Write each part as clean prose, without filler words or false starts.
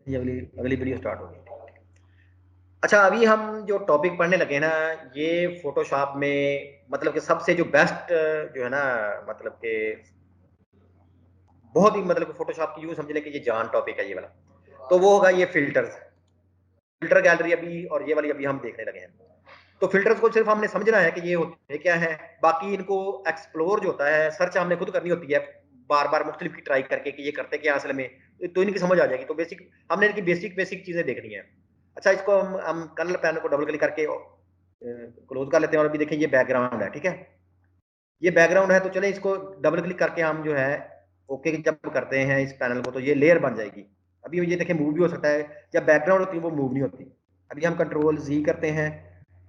ये अगली अगली वीडियो स्टार्ट होगी। अच्छा, अभी हम जो टॉपिक पढ़ने लगे ना, ये फोटोशॉप में मतलब कि सबसे जो बेस्ट जो है ना, मतलब कि बहुत ही मतलब फोटोशॉप की यूं समझ ले कि ये जान टॉपिक है ये वाला, तो वो होगा ये फिल्टर्स। फिल्टर गैलरी अभी और ये वाली अभी हम देखने लगे हैं। तो फिल्टर्स को सिर्फ हमने समझना है कि ये होते क्या है, बाकी इनको एक्सप्लोर जो होता है, सर्च हमने खुद करनी होती है बार बार मुख्तलिफ की ट्राई करके कि ये करते क्या असल में, तो इनकी समझ आ जाएगी। तो बेसिक हमने इनकी बेसिक बेसिक चीजें देखनी है। अच्छा, इसको हम कलर पैनल को डबल क्लिक करके क्लोज कर लेते हैं और अभी देखिए ये बैकग्राउंड है, ठीक है। ये बैकग्राउंड है, तो चले इसको डबल क्लिक करके हम जो है ओके जब करते हैं इस पैनल को, तो ये लेयर बन जाएगी। अभी ये देखिए मूव भी हो सकता है, जब बैकग्राउंड होती है वो मूव नहीं होती। अभी हम कंट्रोल जी करते हैं,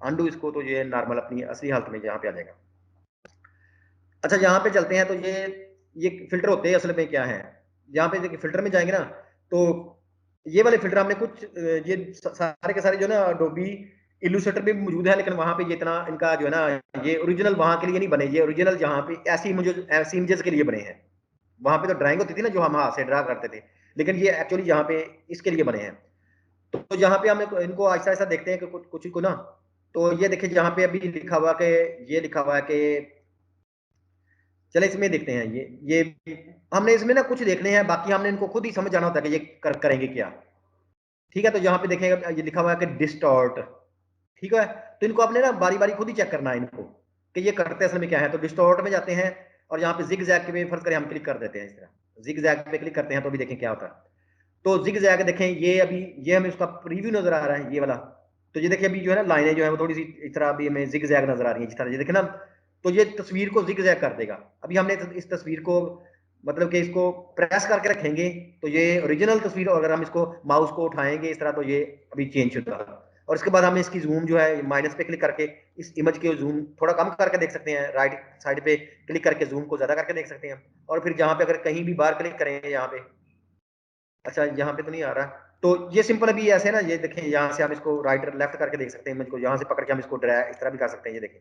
अंडू इसको, तो ये नॉर्मल अपनी असली हालत में यहाँ पे आ जाएगा। अच्छा, यहाँ पे चलते हैं, तो ये फिल्टर होते हैं असल में क्या है। यहाँ पे देखिए फिल्टर में जाएंगे ना, तो ये वाले फिल्टर हमने कुछ ये सारे के सारे जो ना अडोबी इल्यूस्ट्रेटर में मौजूद है, लेकिन वहां पे ये इतना इनका जो है ना, ये ओरिजिनल वहां के लिए नहीं बने। ये ओरिजिनल जहाँ पे ऐसी इमेजेस के लिए बने हैं। वहां पे तो ड्राइंग होती थी ना, जो हम हाथ से ड्रा करते थे, लेकिन ये एक्चुअली यहाँ पे इसके लिए बने हैं। तो यहाँ पे हम इनको ऐसा ऐसा देखते हैं कि कुछ कुछ को ना, तो ये देखिए यहाँ पे अभी लिखा हुआ कि ये लिखा हुआ है कि चले इसमें देखते हैं। ये हमने इसमें ना कुछ देखने हैं, बाकी हमने इनको खुद ही समझ जाना होता है कि ये करेंगे क्या। ठीक है, तो यहाँ पे देखेंगे ये लिखा हुआ है कि डिस्टॉर्ट। ठीक है, तो इनको आपने ना बारी बारी खुद ही चेक करना है इनको कि ये करते असल में क्या है। तो डिस्टॉर्ट में जाते हैं और यहाँ पे जिग जैग पे फर्ज करें हम क्लिक कर देते हैं, इस तरह जिग जैग पे क्लिक करते हैं, तो अभी देखें क्या होता है। तो जिग जैग देखें, ये अभी ये हमें उसका प्रीव्यू नजर आ रहा है ये वाला। तो ये देखिए अभी जो है ना लाइनें जो है वो थोड़ी सी इस तरह अभी हमें जिग जैग नजर आ रही है इस तरह, ये देखे ना। तो ये तस्वीर को जिग जैग कर देगा। अभी हमने इस तस्वीर को मतलब कि इसको प्रेस करके रखेंगे, तो ये ओरिजिनल तस्वीर, अगर हम इसको माउस को उठाएंगे इस तरह, तो ये अभी चेंज होगा। और इसके बाद हम इसकी जूम जो है माइनस पे क्लिक करके इस इमेज के जूम थोड़ा कम करके देख सकते हैं। राइट साइड पे क्लिक करके जूम को ज्यादा करके देख सकते हैं। और फिर जहां पे अगर कहीं भी बार क्लिक करेंगे यहाँ पे, अच्छा यहाँ पे तो नहीं आ रहा, तो ये सिंपल अभी ऐसे ना, ये देखें यहाँ से हम इसको राइट लेफ्ट करके देख सकते हैं इमेज को, यहाँ से पकड़ के हम इसको ड्रैग इस तरह भी कर सकते हैं, ये देखें।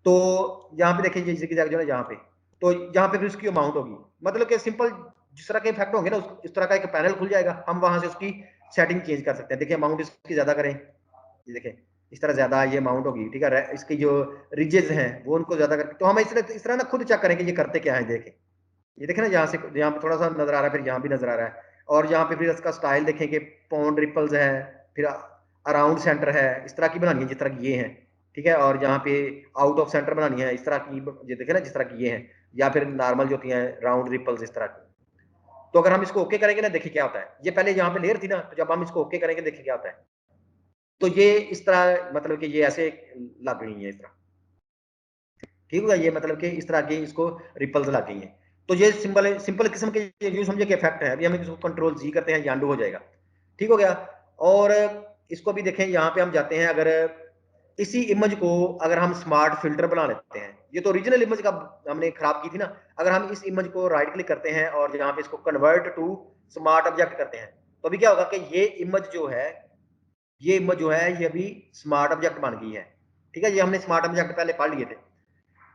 तो यहाँ पे देखिए ये जिग-जैग जो है यहाँ पे, तो यहाँ पे फिर उसकी अमाउंट होगी। मतलब कि सिंपल जिस तरह के इफेक्ट होंगे ना, इस तरह का एक पैनल खुल जाएगा, हम वहां से उसकी सेटिंग चेंज कर सकते हैं। देखिए अमाउंट इसकी ज्यादा करें, ये देखें इस तरह ज्यादा ये अमाउंट होगी, ठीक है। इसकी जो रिजेस हैं वो उनको ज्यादा करके, तो हम इस तरह ना खुद चेक करें कि ये करते क्या है। देखें ये देखें ना, यहाँ से यहाँ पे थोड़ा सा नजर आ रहा है, फिर यहाँ भी नजर आ रहा है। और यहाँ पे फिर इसका स्टाइल देखें कि पॉन्ड रिपल्स है, फिर अराउंड सेंटर है, इस तरह की बनानी है जिस तरह की ये है, ठीक है। और यहाँ पे आउट ऑफ सेंटर बनानी है इस तरह की, ये देखे ना जिस तरह की ये है, या फिर नॉर्मल जो होती है राउंड रिपल्स इस तरह की। तो अगर हम इसको ओके करेंगे ना, देखिए क्या होता है। ये पहले यहाँ पे लेयर थी ना, तो जब हम इसको ओके करेंगे देखिए क्या होता है। तो ये इस तरह मतलब कि ये ऐसे लग गई है इस तरह, ठीक होगा। ये मतलब कि इस तरह की इसको रिपल्स लग गई हैं। तो ये सिंपल सिंपल किस्म के यूं समझे कि इफेक्ट है। अभी हम इसको कंट्रोल जी करते हैं, यांडू हो जाएगा, ठीक हो गया। और इसको भी देखें, यहाँ पे हम जाते हैं, अगर इसी इमेज को अगर हम स्मार्ट फिल्टर बना लेते हैं, ये तो ओरिजिनल इमेज का हमने खराब की थी ना। अगर हम इस इमेज को राइट क्लिक करते हैं और यहाँ पे इसको कन्वर्ट टू स्मार्ट ऑब्जेक्ट करते हैं, तो अभी क्या होगा कि ये इमेज जो है, ये इमेज जो है ये अभी स्मार्ट ऑब्जेक्ट बन गई है, ठीक है। ये हमने स्मार्ट ऑब्जेक्ट पहले पढ़ लिए थे।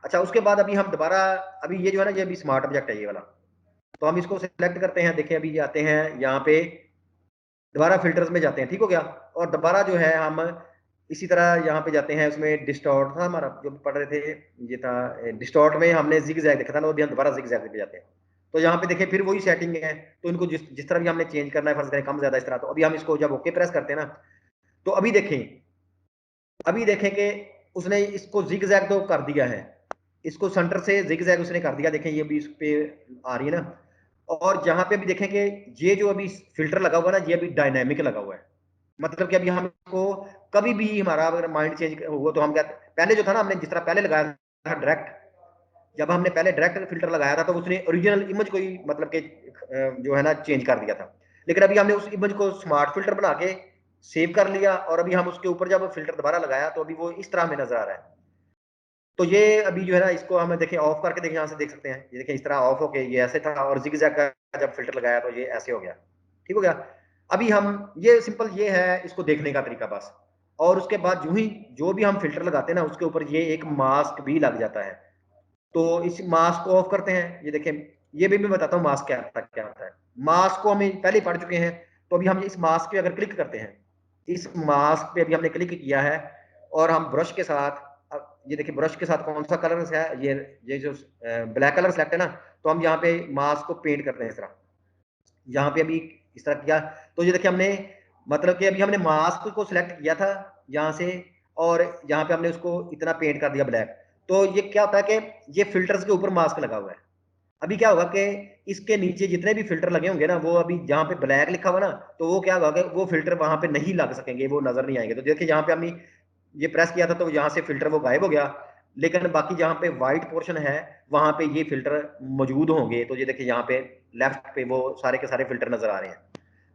अच्छा, उसके बाद अभी हम दोबारा, अभी ये जो है ना ये अभी स्मार्ट ऑब्जेक्ट है ये वाला, तो हम इसको सिलेक्ट करते हैं। देखिए अभी आते हैं यहाँ पे, दोबारा फिल्टर्स में जाते हैं, ठीक हो गया। और दोबारा जो है हम इसी तरह यहाँ पे जाते हैं, उसमें डिस्टॉर्ट था हमारा जो पढ़ रहे थे, ये था डिस्टॉर्ट में हमने जिग जैग देखा था ना, अभी हम दोबारा जिग जैग पे जाते हैं। तो यहाँ पे देखिए फिर वही सेटिंग है, तो इनको जिस जिस तरह भी हमने चेंज करना है, फर्ज करें कम ज्यादा इस तरह। तो अभी हम इसको जब ओके प्रेस करते हैं ना, तो अभी देखें कि उसने इसको जिग जैग तो कर दिया है, इसको सेंटर से जिग जैग उसने कर दिया। देखें ये भी इस पे आ रही है ना। और जहां पे अभी देखें कि ये जो अभी फिल्टर लगा हुआ है ना, ये अभी डायनामिक लगा हुआ है। मतलब कि अभी हम इसको कभी भी हमारा अगर माइंड चेंज हुआ, तो हम क्या, पहले जो था ना हमने जिस तरह पहले लगाया था डायरेक्ट, जब हमने पहले डायरेक्ट फिल्टर लगाया था, तो उसने ओरिजिनल इमेज को ही मतलब कि जो है ना चेंज कर दिया था। लेकिन अभी हमने उस इमेज को स्मार्ट फिल्टर बना के सेव कर लिया, और अभी हम उसके ऊपर जब फिल्टर दोबारा लगाया, तो अभी वो इस तरह में नजर आ रहा है। तो ये अभी जो है ना, इसको हम देखें ऑफ करके देखें, यहाँ से देख सकते हैं, ये देखें इस तरह ऑफ होके ये ऐसे था, और जिग जैग का जब फिल्टर लगाया तो ये ऐसे हो गया, ठीक हो गया। अभी हम ये सिंपल ये है इसको देखने का तरीका बस। और उसके बाद जो ही जो भी हम फिल्टर लगाते हैं ना, उसके ऊपर ये एक मास्क भी लग जाता है। तो इस मास्क को ऑफ करते हैं, ये देखें, ये भी मैं बताता हूँ मास्क क्या होता है। मास्क को हम पहले ही पढ़ चुके हैं, तो अभी हम इस मास्क पे अगर क्लिक करते हैं, इस मास्क पे अभी हमने क्लिक किया है और हम ब्रश के साथ, ये देखिए ब्रश के साथ कौन सा कलर है, ये जो ब्लैक कलर सेलेक्ट है ना, तो हम यहाँ पे मास्क को पेंट करते हैं इस तरह, यहाँ पे अभी इस तरह किया। तो ये देखिए हमने मतलब कि अभी हमने मास्क को सिलेक्ट किया था यहाँ से, और यहाँ पे हमने उसको इतना पेंट कर दिया ब्लैक। तो ये क्या होता है कि ये फिल्टर्स के ऊपर मास्क लगा हुआ है। अभी क्या होगा कि इसके नीचे जितने भी फिल्टर लगे होंगे ना, वो अभी जहाँ पे ब्लैक लिखा हुआ ना, तो वो क्या होगा कि वो फिल्टर वहां पे नहीं लग सकेंगे, वो नजर नहीं आएंगे। तो देखिए यहाँ पे हमने ये प्रेस किया था तो यहाँ से फिल्टर वो गायब हो गया, लेकिन बाकी जहाँ पे व्हाइट पोर्शन है वहां पे ये फिल्टर मौजूद होंगे। तो ये देखिए यहाँ पे लेफ्ट पे वो सारे के सारे फिल्टर नजर आ रहे हैं।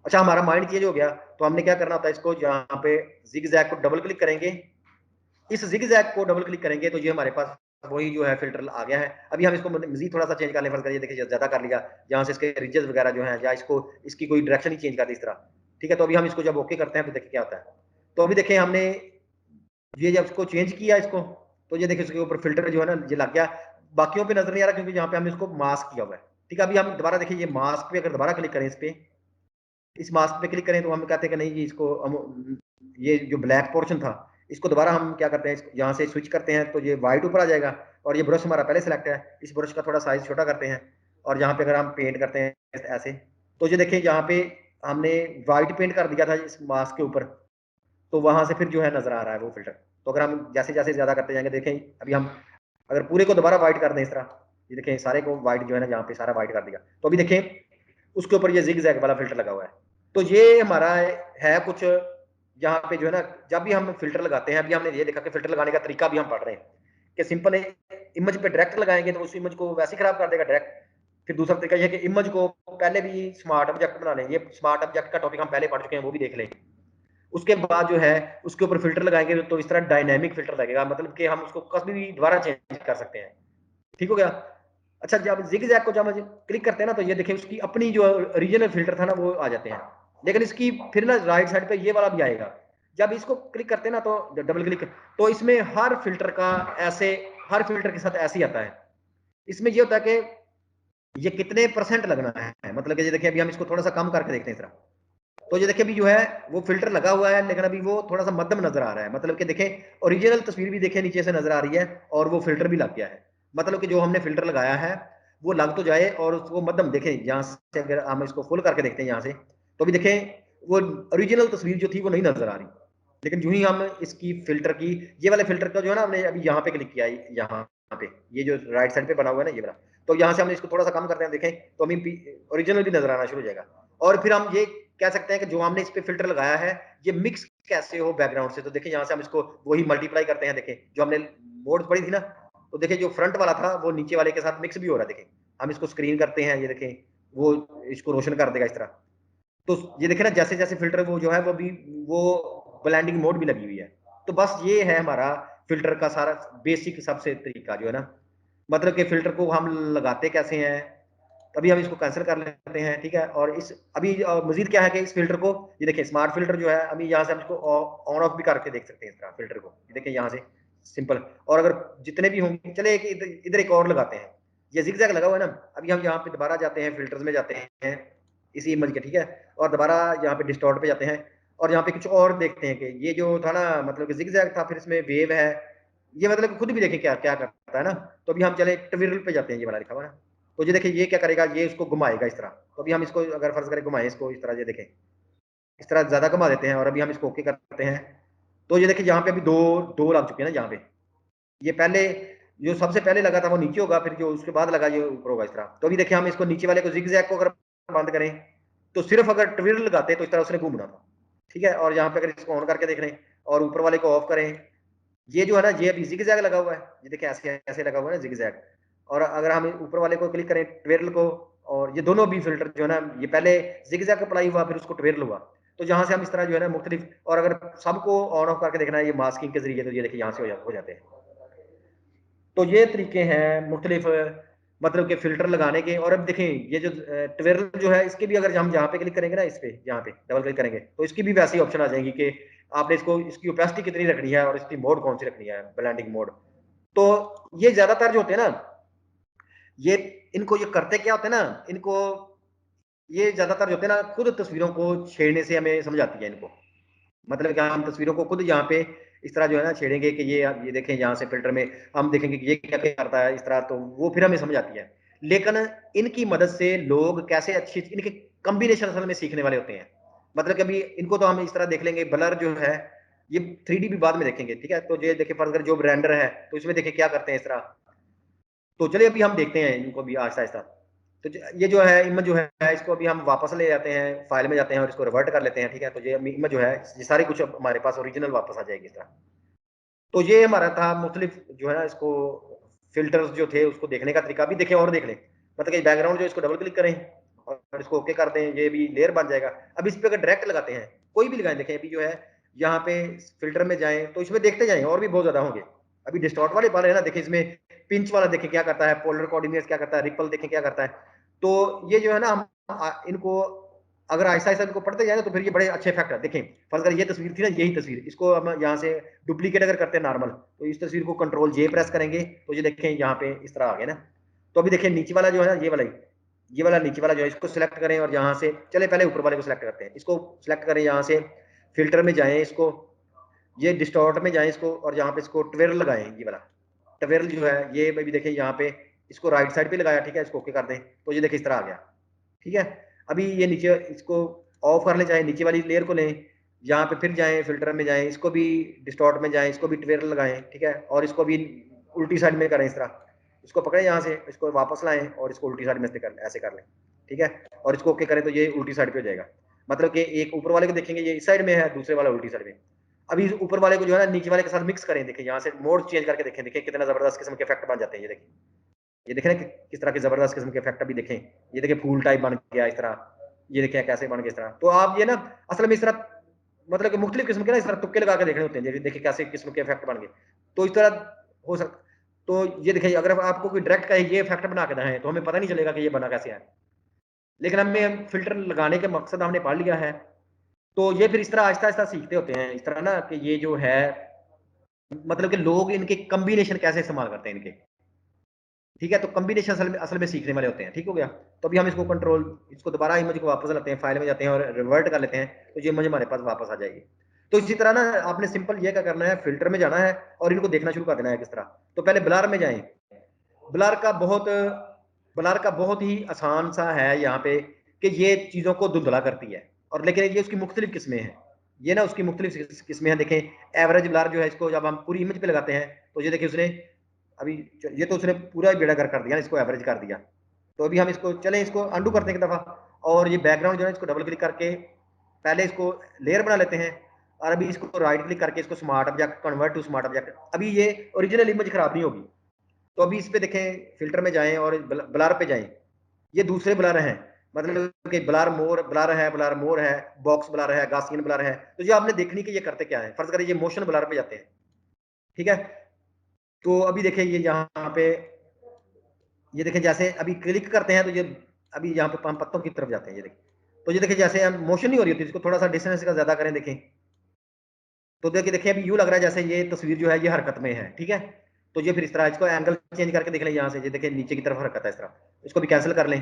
अच्छा, हमारा माइंड चेंज हो गया, तो हमने क्या करना होता है, इसको यहाँ पे जिग जैग को डबल क्लिक करेंगे। इस जिग जैग को डबल क्लिक करेंगे तो ये हमारे पास वही जो है फिल्टर आ गया है। अभी हम इसको मजीद थोड़ा सा चेंज कर लें, फर्ज करिए देखिए ज्यादा कर लिया, यहाँ से इसके रिजेस वगैरह जो है, या इसको इसकी कोई डायरेक्शन ही चेंज कर दी इस तरह। ठीक है, तो अभी हम इसको जब ओके करते हैं तो देखिए क्या होता है। तो अभी देखिए हमने ये जब इसको चेंज किया इसको, तो ये देखिए इसके ऊपर फिल्टर जो है ना ये लग गया, बाकियों पे नजर नहीं आ रहा क्योंकि यहाँ पे हमने इसको मास्क किया हुआ है। ठीक है, अभी हम दोबारा देखिए ये मास्क पे अगर दोबारा क्लिक करें, इस पे इस मास्क पे क्लिक करें, तो हम कहते हैं कि नहीं, ये इसको हम ये जो ब्लैक पोर्शन था इसको दोबारा हम क्या करते हैं, यहाँ से स्विच करते हैं तो ये व्हाइट ऊपर आ जाएगा। और ये ब्रश हमारा पहले सेलेक्ट है, इस ब्रश का थोड़ा साइज छोटा करते हैं, और यहाँ पे अगर हम पेंट करते हैं ऐसे, तो ये देखिए यहाँ पे हमने व्हाइट पेंट कर दिया था इस मास्क के ऊपर, तो वहां से फिर जो है नजर आ रहा है वो फिल्टर। तो अगर हम जैसे जैसे ज्यादा करते जाएंगे, देखें अभी हम अगर पूरे को दोबारा व्हाइट कर दें इस तरह, ये देखें सारे को व्हाइट जो है ना, यहाँ पे सारा व्हाइट कर दिया, तो अभी देखें उसके ऊपर ये जिग जैग वाला फिल्टर लगा हुआ है। तो ये हमारा है कुछ यहाँ पे जो है ना, जब भी हम फिल्टर लगाते हैं, अभी हमने ये देखा कि फिल्टर लगाने का तरीका भी हम पढ़ रहे हैं कि सिंपल इमेज पे डायरेक्ट लगाएंगे तो उस इमेज को वैसे खराब कर देगा डायरेक्ट। फिर दूसरा तरीका ये है कि इमेज को पहले भी स्मार्ट ऑब्जेक्ट बना लें, ये स्मार्ट ऑब्जेक्ट का टॉपिक हम पहले पढ़ चुके हैं, वो भी देख लें। उसके बाद जो है उसके ऊपर फिल्टर लगाएंगे तो इस तरह डायनेमिक फिल्टर लगेगा, मतलब कि हम उसको कभी भी दोबारा चेंज कर सकते हैं। ठीक हो गया। अच्छा, जब जिग जैग को जब हम क्लिक करते हैं ना, तो ये देखिए उसकी अपनी जो ओरिजिनल फिल्टर था ना वो आ जाते हैं, लेकिन इसकी फिर ना राइट साइड पे ये वाला भी आएगा। जब इसको क्लिक करते हैं ना, तो डबल क्लिक, तो इसमें हर फिल्टर का ऐसे, हर फिल्टर के साथ ऐसे ही आता है। इसमें ये होता है कि ये कितने परसेंट लगना है, मतलब कि ये देखिए अभी हम इसको थोड़ा सा कम करके देखते हैं इस तरह, तो ये देखिए अभी जो है वो फिल्टर लगा हुआ है, लेकिन अभी वो थोड़ा सा मध्यम नजर आ रहा है, मतलब कि देखें ओरिजिनल तस्वीर भी देखें नीचे से नजर आ रही है, और वो फिल्टर भी लग गया है। मतलब कि जो हमने फिल्टर लगाया है वो लग तो जाए, और उसको मध्यम देखें, यहाँ से अगर हम इसको फुल करके देखते हैं यहाँ से, तो भी देखें वो ओरिजिनल तस्वीर जो थी वो नहीं नजर आ रही। लेकिन जो ही हम इसकी फिल्टर की, ये वाले फिल्टर का जो है ना, हमने अभी यहाँ पे क्लिक किया है, यहाँ पे ये जो राइट साइड पे बना हुआ है ना ये वाला, तो यहाँ से हमने इसको थोड़ा सा कम करते हैं, देखें तो हमें ओरिजिनल भी नजर आना शुरू हो जाएगा। और फिर हम ये कह सकते हैं कि जो हमने इस पे फिल्टर लगाया है ये मिक्स कैसे हो बैकग्राउंड से, तो देखिए यहाँ से हम इसको वही मल्टीप्लाई करते हैं, देखें जो हमने मोड पड़ी थी ना, तो देखिए जो फ्रंट वाला था वो नीचे वाले के साथ मिक्स भी हो रहा है। देखें हम इसको स्क्रीन करते हैं, ये देखें वो इसको रोशन कर देगा इस तरह। तो ये देखें ना जैसे जैसे फिल्टर वो जो है वो भी वो ब्लेंडिंग मोड भी लगी हुई है। तो बस ये है हमारा फिल्टर का सारा बेसिक सबसे तरीका जो है ना, मतलब कि फिल्टर को हम लगाते कैसे हैं। अभी हम इसको कैंसिल कर लेते हैं, ठीक है। और इस अभी मजीद क्या है कि इस फिल्टर को, ये देखिए स्मार्ट फिल्टर जो है, अभी यहाँ से हम इसको ऑन ऑफ भी करके देख सकते हैं इस तरह फिल्टर को, ये देखिए यहाँ से सिंपल। और अगर जितने भी होंगे, चले इधर एक और लगाते हैं, ये जिगजैग लगा हुआ है ना, अभी हम यहाँ पे दोबारा जाते हैं, फिल्टर्स में जाते हैं इसी इमेज के, ठीक है, और दोबारा यहाँ पे डिस्टॉर्ट पे जाते हैं, और यहाँ पे कुछ और देखते हैं कि ये जो था ना, मतलब कि जिगजैग था, फिर इसमें वेव है, ये मतलब खुद भी देखें क्या क्या करता है ना। तो अभी हम चले ट्विरल पे जाते हैं, ये वाला लिखा हुआ ना, तो ये देखिए ये क्या करेगा, ये इसको घुमाएगा इस तरह। तो अभी हम इसको अगर फर्ज करें घुमाएं इसको इस तरह, ये देखें इस तरह ज्यादा घुमा देते हैं, और अभी हम इसको ओके करते हैं। तो ये देखिए यहाँ पे अभी दो दो लग चुके हैं ना यहाँ पे, ये पहले जो सबसे पहले लगा था वो नीचे होगा, फिर जो उसके बाद लगा ये ऊपर होगा इस तरह। तो अभी देखिए हम इसको नीचे वाले को जिगजैग को अगर बंद करें, तो सिर्फ अगर ट्विरल लगाते तो इस तरह उसने घूमना था, ठीक है। और यहाँ पे अगर इसको ऑन करके देख रहे हैं और ऊपर वाले को ऑफ करें, ये जो है ना ये अभी जिगजैग लगा हुआ है, ये देखिए ऐसे ऐसे लगा हुआ है ना जिगजैग। और अगर हम ऊपर वाले को क्लिक करें ट्विरल को, और ये दोनों भी फिल्टर जो है ना, ये पहले जिगजैग अप्लाई हुआ फिर उसको ट्विरल हुआ, तो जहां से हम इस तरह जो है ना मुख्तलिफ, और अगर सबको ऑन ऑफ करके देखना है ये मास्किंग के जरिए, तो ये देखिए यहाँ से हो जाते हैं। तो ये तरीके हैं मुख्तलिफ, मतलब के फिल्टर लगाने के। और अब देखें ये जो ट्विरल जो है, इसके भी अगर हम यहाँ पे क्लिक करेंगे ना, इस पे यहाँ पे डबल क्लिक करेंगे, तो इसकी भी वैसी ऑप्शन आ जाएगी कि आपने इसको, इसकी ओपेसिटी कितनी रखनी है और इसकी मोड कौन सी रखनी है, ब्लेंडिंग मोड। तो ये ज्यादातर जो होते हैं ना, ये इनको ये करते क्या होते हैं ना, इनको ये ज्यादातर जो होते हैं ना, खुद तस्वीरों को छेड़ने से हमें समझ आती है इनको। मतलब क्या, हम तस्वीरों को खुद यहाँ पे इस तरह जो है ना छेड़ेंगे कि ये देखें यहाँ से फिल्टर में हम देखेंगे कि ये क्या क्या करता है इस तरह, तो वो फिर हमें समझ आती है। लेकिन इनकी मदद से लोग कैसे अच्छी इनके कॉम्बिनेशन असल में सीखने वाले होते हैं। मतलब कभी इनको तो हम इस तरह देख लेंगे, ब्लर जो है ये 3D भी बाद में देखेंगे, ठीक है। तो ये देखिए फर्ज जो रेंडर है तो इसमें देखिए क्या करते हैं इस तरह। तो चलिए अभी हम देखते हैं इनको भी आहिस्ता आहिस्ता। तो ये जो है इमेज जो है इसको अभी हम वापस ले जाते हैं, फाइल में जाते हैं और इसको रिवर्ट कर लेते हैं, ठीक है। तो ये इमेज जो है ये सारी कुछ हमारे पास ओरिजिनल वापस आ जाएगी इस तरह। तो ये हमारा था मुख्तलिफ जो है ना इसको फिल्टर्स जो थे उसको देखने का तरीका। भी देखें और देख लें, मतलब कि बैकग्राउंड जो इसको डबल क्लिक करें और इसको ओके कर दें, ये भी लेयर बन जाएगा। अब इस पे अगर डायरेक्ट लगाते हैं, कोई भी लगाएं, देखें अभी जो है यहाँ पे फिल्टर में जाएं तो इसमें देखते जाएं और भी बहुत ज्यादा होंगे। अभी डिस्टॉर्ट वाले वाले है ना, देखें इसमें पिंच वाला देखें क्या करता है, पोलर कोऑर्डिनेट्स क्या करता है, रिपल देखें क्या करता है। तो ये जो है ना हम इनको अगर ऐसा ऐसा इनको पढ़ते जाए तो फिर ये बड़े अच्छे इफेक्ट है। देखें फर्ज अगर ये तस्वीर थी ना, यही तस्वीर, इसको हम यहाँ से डुप्लीकेट अगर करते हैं नॉर्मल, तो इस तस्वीर को कंट्रोल जे प्रेस करेंगे तो ये देखें यहाँ पे इस तरह आ गया ना। तो अभी देखें नीचे वाला जो है ना, ये वाला नीचे वाला जो है इसको सिलेक्ट करें और यहाँ से चले पहले ऊपर वाले को सिलेक्ट करते हैं। इसको सिलेक्ट करें, यहाँ से फिल्टर में जाएं, इसको ये डिस्टॉर्ट में जाएं इसको, और यहाँ पे इसको ट्वेरल लगाएं। ये वाला ट्वेरल जो है ये भी देखें यहाँ पे इसको राइट साइड पे लगाया, ठीक है। इसको ओके कर दें तो ये देखिए इस तरह आ गया, ठीक है। अभी ये नीचे इसको ऑफ कर लें, चाहे नीचे वाली लेयर को लें, यहाँ पे फिर जाएं फिल्टर में जाएं, इसको भी डिस्टॉर्ट में जाएं, इसको भी ट्वेरल लगाएं, ठीक है। और इसको भी उल्टी साइड में करें इस तरह, इसको पकड़े यहाँ से, इसको वापस लाएं और इसको उल्टी साइड में ऐसे कर लें, ठीक है। और इसको ओके करें तो ये उल्टी साइड पे हो जाएगा। मतलब कि एक ऊपर वाले को देखेंगे ये इस साइड में है, दूसरे वाला उल्टी साइड में। अभी ऊपर वाले को जो है ना नीचे वाले के साथ मिक्स करें, देखिए यहाँ से मोड चेंज करके देखें, देखिए कितना जबरदस्त किस्म के इफेक्ट बन जाते हैं। ये देखिए, ये देखें ना किस तरह के जबरदस्त किस्म के इफेक्ट अभी देखें। ये देखिए फूल टाइप बन गया इस तरह, ये देखें कैसे बन गया इस तरह। तो आप ये ना असल में इस तरह मतलब कि मुख्तलिफ किस्म के ना इस तरह तुक्के लगा के देखने होते हैं, देखिए कैसे किस्म के इफेक्ट बन गए। तो इस तरह हो सकता। तो ये देखिए अगर आपको कोई डायरेक्ट कहे ये इफेक्ट बना के दें तो हमें पता नहीं चलेगा कि ये बना कैसे है। लेकिन हमें फिल्टर लगाने के मकसद हमने पढ़ लिया है, तो ये फिर इस तरह आहिस्ता आहिस्ता सीखते होते हैं इस तरह ना कि ये जो है मतलब कि लोग इनके कम्बिनेशन कैसे इस्तेमाल करते हैं इनके, ठीक है। तो कॉम्बिनेशन असल में सीखने वाले होते हैं, ठीक हो गया। तो अभी हम इसको कंट्रोल इसको दोबारा इमेज को वापस लाते हैं, फाइल में जाते हैं और रिवर्ट कर लेते हैं, तो ये इमेज हमारे पास वापस आ जाएगी। तो इसी तरह ना आपने सिंपल ये क्या करना है, फिल्टर में जाना है और इनको देखना शुरू कर देना है किस तरह। तो पहले ब्लर में जाएं। ब्लर का बहुत ब्लर का बहुत ही आसान सा है यहाँ पे कि ये चीजों को धुंधला करती है, और लेकिन ये उसकी मुख्तलिफ किस्में हैं। ये ना उसकी मुख्तलिफ किस्में हैं। देखें एवरेज ब्लर जो है, इसको जब हम पूरी इमेज पे लगाते हैं तो ये देखिए उसने अभी ये तो उसने पूरा ही बेड़ा कर दिया, इसको एवरेज कर दिया। तो अभी हम इसको चलें इसको अंडू करते हैं एक दफा, और ये बैकग्राउंड जो है इसको डबल क्लिक करके पहले इसको लेयर बना लेते हैं, और अभी इसको राइट क्लिक करके इसको smart object convert to smart object. अभी ये ओरिजिनल इमेज खराब नहीं होगी। तो अभी इस पे देखें फिल्टर में जाएं और ब्लर पे जाएं। ये दूसरे ब्लर हैं, मतलब कि ब्लर है, ब्लर मोर है, बॉक्स ब्लर है, गासियन ब्लर है। तो ये आपने देखनी कि ये करते क्या है। फर्ज करें ये मोशन ब्लर पे जाते हैं, ठीक है। तो अभी देखिए ये यहाँ पे ये देखें जैसे अभी क्लिक करते हैं तो ये अभी यहाँ पे हम पत्तों की तरफ जाते हैं। ये देखिए, तो ये देखिए जैसे हम मोशन नहीं हो रही होती, इसको थोड़ा सा डिस्टेंस का ज्यादा करें देखें, तो देखिए देखिए अभी यूं लग रहा है जैसे ये तस्वीर जो है ये हरकत में है, ठीक है। तो ये फिर इस तरह इसको एंगल चेंज करके देख लें, यहाँ से ये देखिए नीचे की तरफ हरकत है इस तरह, इसको भी कैंसिल कर लें,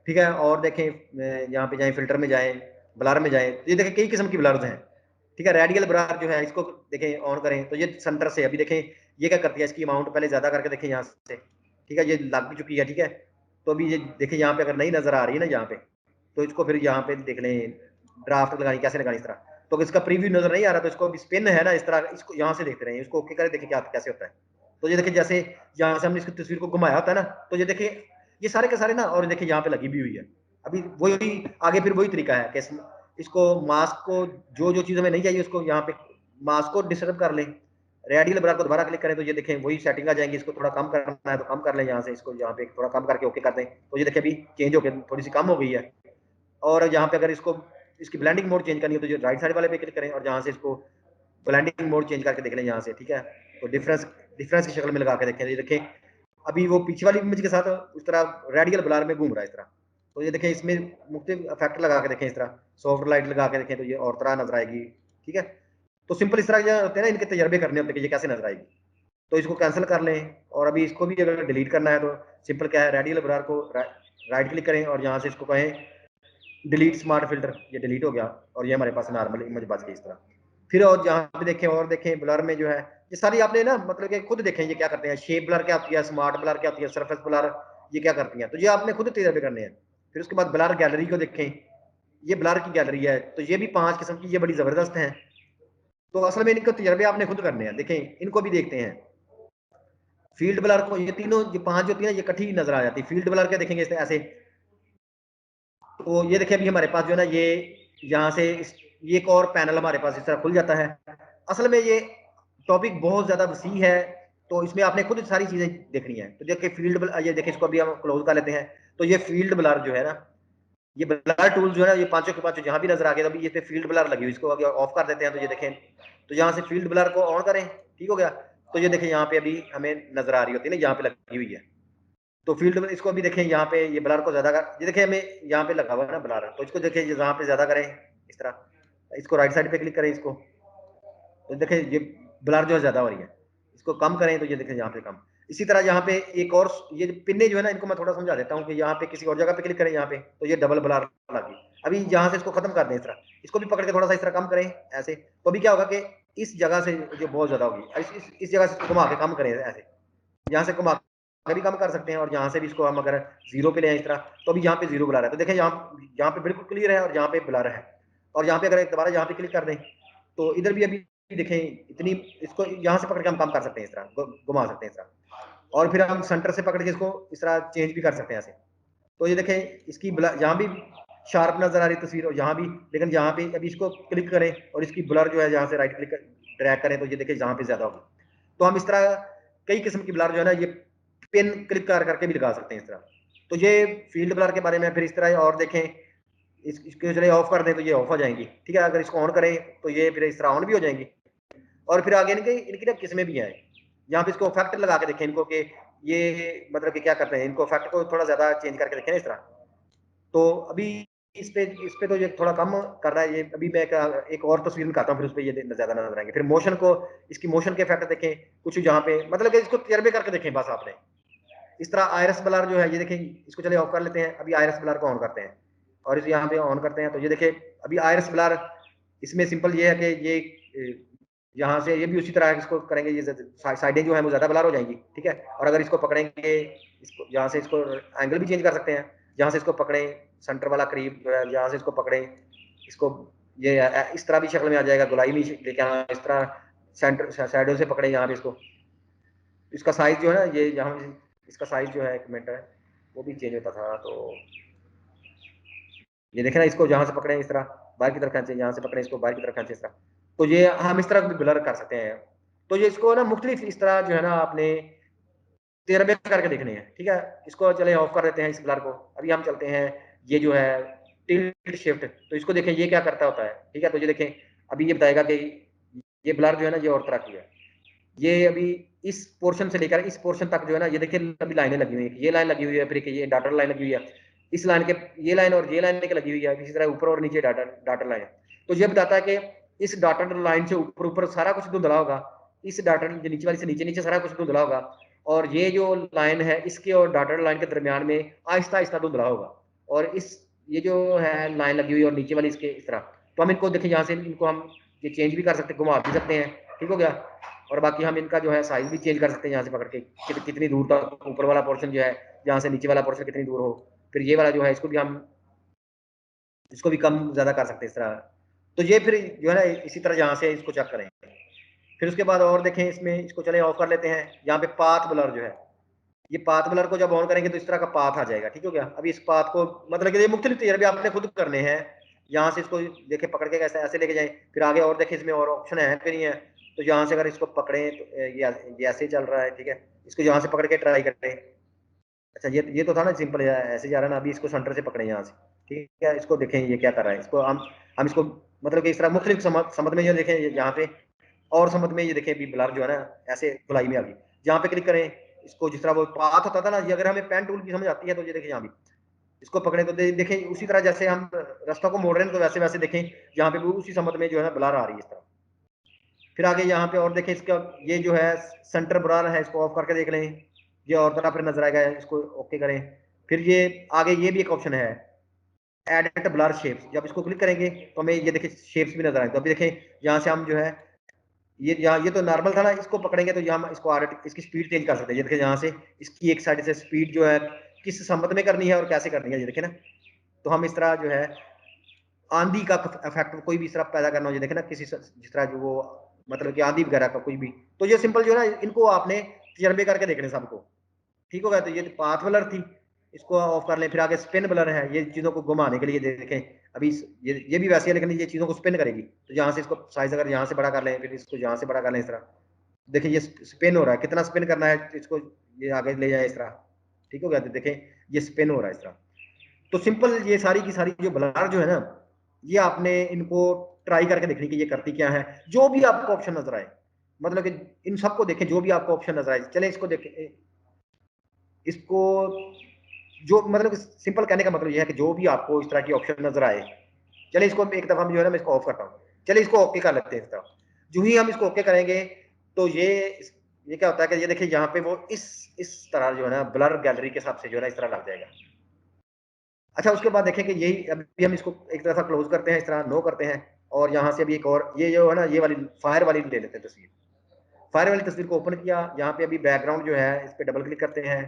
ठीक है। और देखें यहाँ पे जाएं, फिल्टर में जाएं, ब्लर में जाएं, ये देखें कई किस्म की ब्लर्स हैं, ठीक है। रेडियल ब्लर जो है इसको देखें ऑन करें तो ये सेंटर से अभी देखें ये क्या करती है, इसकी अमाउंट पहले ज्यादा करके देखें यहाँ से, ठीक है। ये लग चुकी है, ठीक है। तो अभी ये देखिए यहाँ पे अगर नहीं नजर आ रही है ना यहाँ पे, तो इसको फिर यहाँ पे देख लें ड्राफ्ट लगानी कैसे लगानी इस तरह। तो इसका प्रीव्यू नजर नहीं आ रहा तो इसको स्पिन है ना इस तरह, इसको यहाँ से देखते रहे, इसको ओके करें, देखिए क्या कैसे होता है। तो ये देखिए जैसे यहाँ से हमने इसकी तस्वीर को घुमाया होता है ना, तो ये देखिए ये सारे के सारे ना, और देखिए यहाँ पे लगी भी हुई है। अभी वही आगे फिर वही तरीका है कि इसको मास्क को जो जो चीज हमें नहीं चाहिए उसको यहाँ पे मास्क को डिस्टर्ब कर लें, रेडियल ब्लर को दोबारा क्लिक करें तो ये देखें वही सेटिंग आ जाएंगी। इसको थोड़ा कम करना है तो कम कर लें, यहाँ से इसको यहाँ पे थोड़ा कम करके ओके कर दें, तो ये देखिए अभी चेंज होकर थोड़ी सी कम हो गई है। और यहाँ पे अगर इसको इसकी ब्लेंडिंग मोड चेंज करनी है तो जो राइट साइड वाले पे क्लिक करें और जहाँ से इसको ब्लेंडिंग मोड चेंज करके देख लें यहाँ से, ठीक है। तो डिफरेंस की शक्ल में लगा के देखें, ये देखें अभी वो पीछे वाली इमेज के साथ उस तरह रेडियल ब्लर में घूम रहा है इस तरह। तो ये देखें इसमें मुख्तलिफ इफेक्ट लगा के देखें, इस तरह सॉफ्ट लाइट लगा के देखें तो ये और तरह नजर आएगी, ठीक है। तो सिंपल इस तरह जो होते हैं ना, इनके तजर्बे करने होते हैं कि ये कैसे नजर आएगी। तो इसको कैंसिल कर लें, और अभी इसको भी अगर डिलीट करना है तो सिंपल क्या है, रेडियल ब्लर को राइट क्लिक करें और यहाँ से इसको कहें डिलीट स्मार्ट फिल्टर, ये डिलीट हो गया और ये हमारे पास नॉर्मल इमेज बच गई इस तरह। फिर और जहाँ पे देखें और देखें ब्लर में जो है ये सारी आपने ना मतलब कि खुद देखें ये क्या करते हैं, शेप ब्लर क्या होती है, स्मार्ट ब्लर क्या होती है, सरफेस ब्लर ये क्या करती है, तो ये आपने खुद तजर्बे करने हैं। फिर उसके बाद ब्लर गैलरी को देखें, ये ब्लर की गैलरी है, तो ये भी 5 किस्म की, ये बड़ी जबरदस्त है। तो असल में इनको तजर्बे आपने खुद करने हैं। देखें इनको भी देखते हैं, फील्ड ब्लर को, ये तीनों ये 5 जो होती है ये इकट्ठी नजर आ जाती है। फील्ड ब्लर क्या देखेंगे ऐसे, तो ये देखिए अभी हमारे पास जो है ना ये यहाँ से ये एक और पैनल हमारे पास इस तरह खुल जाता है। असल में ये टॉपिक बहुत ज्यादा वसी है, तो इसमें आपने खुद सारी चीजें देखनी है। तो देखिए फील्ड ब्लर, ये देखिए इसको अभी हम क्लोज कर लेते हैं। तो ये फील्ड ब्लर जो है ना, ये ब्लर टूल जो है ना, ये पांचों के पांचों जहां भी नजर आ गया, अभी ये पे फील्ड ब्लर लगी हुई, इसको अभी ऑफ कर देते हैं। तो ये देखें, तो यहाँ से फील्ड ब्लर को ऑन करें, ठीक हो गया। तो ये देखें यहाँ पे अभी हमें नजर आ रही होती है ना, यहाँ पे लगी हुई है। तो फील्ड में इसको भी देखें, यहाँ पे ये ब्लर को ज्यादा कर, ये देखिए हमें यहाँ पे लगा हुआ है ना ब्लर, तो इसको देखिए जहाँ पे ज्यादा करें इस तरह, इसको राइट साइड पे क्लिक करें इसको, तो देखिए ये ब्लर जो है ज्यादा हो रही है। इसको कम करें तो ये देखें यहाँ पे कम। इसी तरह यहाँ पे एक और ये पिन्ने जो है ना, इनको मैं थोड़ा समझा देता हूँ कि यहाँ पे किसी और जगह पे क्लिक करें यहाँ पे, तो ये डबल ब्लर लगी। अभी यहाँ से इसको खत्म कर दें इस तरह, इसको भी पकड़ के थोड़ा सा इस तरह कम करें ऐसे, तो अभी क्या होगा कि इस जगह से जो बहुत ज्यादा होगी, इस जगह से घुमा के कम करें ऐसे, यहाँ से घुमा भी कम कर सकते हैं, और यहाँ से भी इसको हम अगर जीरो पे लें इस तरह, तो अभी यहाँ पे जीरो बुला रहा है। तो देखें यहाँ पे बिल्कुल क्लियर है और यहाँ पे बुला रहा है। और यहाँ पे अगर दोबारा यहाँ पे क्लिक कर दें, तो इधर भी अभी देखें इतनी, इसको यहाँ से पकड़ के हम काम कर सकते हैं इस तरह, घुमा सकते हैं इस तरह। और फिर हम सेंटर से पकड़ के इसको इस तरह चेंज भी कर सकते हैं ऐसे। तो ये देखें इसकी यहाँ भी शार्प नजर आ रही तस्वीर, और यहाँ भी, लेकिन यहाँ पे अभी इसको क्लिक करें और इसकी ब्लर जो है यहाँ से राइट क्लिक ड्रैग करें, तो ये देखें यहाँ पे ज्यादा होगी। तो हम इस तरह कई किस्म की ब्लर जो है ना, ये पेन क्लिक कर करके भी लगा सकते हैं इस तरह। तो ये फील्ड ब्लर के बारे में। फिर इस तरह और देखें, इसको चले ऑफ कर दें तो ये ऑफ हो जाएंगी, ठीक है। अगर इसको ऑन करें तो ये फिर इस तरह ऑन भी हो जाएंगी। और फिर आगे इनकी ना किस्में भी हैं। यहाँ पे इसको इफेक्ट लगा के देखें इनको, कि ये मतलब कि क्या करते हैं, इनको इफेक्ट को थोड़ा ज्यादा चेंज करके देखें इस तरह। तो अभी इस पे तो ये थोड़ा कम कर रहा है ये। अभी मैं एक और तस्वीर दिखाता हूँ, फिर उस पर ये ज्यादा नजर आएंगे। फिर मोशन को, इसकी मोशन के इफेक्ट देखें कुछ जहाँ पे, मतलब कि इसको तजर्बे करके देखें बस आपने। इस तरह आयरस ब्लर जो है ये देखें, इसको चले ऑफ कर लेते हैं। अभी आयरस ब्लर को ऑन करते हैं और इस यहाँ पे ऑन करते हैं, तो ये देखें अभी आयरस ब्लर, इसमें सिंपल ये है कि ये यहाँ से ये भी उसी तरह इसको करेंगे, ये साइडें जो है वो ज्यादा ब्लर हो जाएंगी, ठीक है। और अगर इसको पकड़ेंगे, इसको यहाँ से इसको एंगल भी चेंज कर सकते हैं। यहाँ से इसको पकड़ें, सेंटर वाला करीब जो है, यहाँ से इसको पकड़ें, इसको ये इस तरह भी शक्ल में आ जाएगा, गुलाई में लेके आना इस तरह, सेंटर साइडों से पकड़े यहाँ पे इसको। इसका साइज जो है ना, ये यहाँ इसका साइज जो है, एक मिनट है, वो भी चेंज होता था। तो ये देखे ना, इसको जहां से पकड़े इस तरह बाहर की तरफ खींचे, यहाँ से पकड़े इसको बाहर की तरफ खींचे इस तरह, तो ये हम इस तरह भी ब्लर कर सकते हैं। तो ये इसको ना मुख्तलिफ इस तरह जो है ना आपने तजर्बे करके देखने हैं, ठीक है। इसको चले ऑफ कर देते हैं इस ब्लर को। अभी हम चलते हैं, ये जो है टिल्ट शिफ्ट, तो इसको देखें ये क्या करता होता है, ठीक है। तो ये देखें अभी ये बताएगा कि ये ब्लर जो है ना ये और तरह की है। ये अभी इस पोर्शन से लेकर इस पोर्शन तक जो है ना, ये देखिए अभी लाइनें लगी हुई है, ये लाइन लगी हुई है, फिर ये डाटर लाइन लगी हुई है, इस लाइन के ये लाइन और ये लाइन लगी हुई है, इसी तरह ऊपर और नीचे डाटर लाइन। तो ये बताता है कि इस डाटर लाइन से ऊपर ऊपर सारा कुछ धुंधला होगा, इस डाटर नीचे वाली से नीचे नीचे सारा कुछ धुंधला होगा, और ये जो लाइन है इसके और डाटर लाइन के दरमियान में आहिस्ता आहिस्ता धुंधला होगा। और इस ये जो है लाइन लगी हुई है और नीचे वाली इसके इस तरह, तो हम इनको देखें यहाँ से, इनको हम ये चेंज भी कर सकते हैं, घुमा भी सकते हैं, ठीक हो गया। और बाकी हम इनका जो है साइज भी चेंज कर सकते हैं यहाँ से पकड़ के, कितनी दूर तक ऊपर वाला पोर्शन जो है, यहाँ से नीचे वाला पोर्शन कितनी दूर हो। फिर ये वाला जो है इसको भी कम ज्यादा कर सकते हैं इस तरह। तो ये फिर जो है ना इसी तरह यहाँ से इसको चेक करें। फिर उसके बाद और देखें, इसमें इसको चले ऑफ कर लेते हैं। यहाँ पे पाथ ब्लर जो है, ये पाथ ब्लर को जब ऑन करेंगे तो इस तरह का पाथ आ जाएगा, ठीक हो गया। अभी इस पाथ को मतलब कि ये मुख्तलिफ तजर्बे आपने खुद करने हैं। यहाँ से इसको देखे पकड़ के कैसे ऐसे लेके जाएं, फिर आगे और देखें इसमें और ऑप्शन है कि नहीं है। तो यहाँ से अगर इसको पकड़ें तो ये ऐसे ही चल रहा है, ठीक है। इसको यहाँ से पकड़ के ट्राई करें। अच्छा ये तो था ना सिंपल, ऐसे जा रहा है ना। अभी इसको सेंटर से पकड़े यहाँ से, ठीक है। इसको देखें ये क्या कर रहा है, इसको हम इसको मतलब कि इस तरह मुख्तलिफ समत में ये देखें, यहाँ पे और समत में ये देखें अभी ब्लर जो है ना ऐसे गुलाई में आ गई। यहाँ पे क्लिक करें, इसको जिस तरह वो पाथ होता था ना, ये अगर हमें पेन टूल की समझ आती है तो ये देखें यहाँ भी इसको पकड़े तो देखें उसी तरह जैसे हम रास्ता को मोड़ रहे हैं, तो वैसे वैसे देखें यहाँ पे भी उसी समत में जो है ना ब्लर आ रही है इस तरह। फिर आगे यहाँ पे और देखें, इसका ये जो है सेंटर ब्लर है, इसको ऑफ करके देख लें, ये और तरह फिर नजर आएगा, इसको ओके करें। फिर ये आगे ये भी एक ऑप्शन है, एडिट ब्लर शेप्स, जब इसको क्लिक करेंगे तो हमें ये देखिए शेप्स भी नजर आए। तो अभी देखें यहाँ से हम जो है ये तो नॉर्मल था ना, इसको पकड़ेंगे तो यहाँ इसको इसकी स्पीड चेंज कर सकते हैं। ये देखिए यहाँ से इसकी एक साइड से स्पीड जो है किस संबंध में करनी है और कैसे करनी है, ये देखे ना। तो हम इस तरह जो है आंधी का इफेक्ट कोई भी इस तरह पैदा करना हो, ये देखे ना, किसी जिस तरह जो वो मतलब कि आंधी वगैरह का कोई भी, तो ये सिंपल जो है ना, इनको आपने तजर्बे करके देखने सबको, ठीक हो गया। तो ये पाथ ब्लर थी, इसको ऑफ कर लें। फिर आगे स्पिन ब्लर है, ये चीजों को घुमाने के लिए देखें। अभी ये भी वैसे है, लेकिन ये चीजों को स्पिन करेगी। तो यहाँ से इसको साइज अगर यहाँ से बड़ा कर लें, फिर इसको यहाँ से बड़ा कर लें इस तरह, देखिए ये स्पिन हो रहा है। कितना स्पिन करना है इसको, ये आगे ले जाए इस तरह, ठीक हो गया। तो देखें ये स्पिन हो रहा है इस तरह। तो सिंपल ये सारी की सारी जो ब्लर जो है ना, ये आपने इनको ट्राई करके देखनी कि ये करती क्या है। जो भी आपको ऑप्शन नजर आए, मतलब कि इन सबको देखें, जो भी आपको ऑप्शन नजर आए। चले इसको देखें, इसको जो मतलब सिंपल कहने का मतलब ये है कि जो भी आपको इस तरह की ऑप्शन नजर आए, चले इसको एक दफा जो है ना मैं इसको ऑफ करता हूँ। चले इसको ओके कर लेते हैं इस तरह। जो ही हम इसको ओके करेंगे तो ये क्या होता है कि ये देखिए यहाँ पे वो इस तरह जो है ना ब्लर गैलरी के हिसाब से जो है ना इस तरह लग जाएगा। अच्छा, उसके बाद देखें कि यही अभी हम इसको एक तरह से क्लोज करते हैं, इस तरह नो करते हैं। और यहाँ से अभी एक और ये जो है ना, ये वाली फायर वाली ले लेते हैं तस्वीर। फायर वाली तस्वीर को ओपन किया, यहाँ पे अभी बैकग्राउंड जो है इस पर डबल क्लिक करते हैं,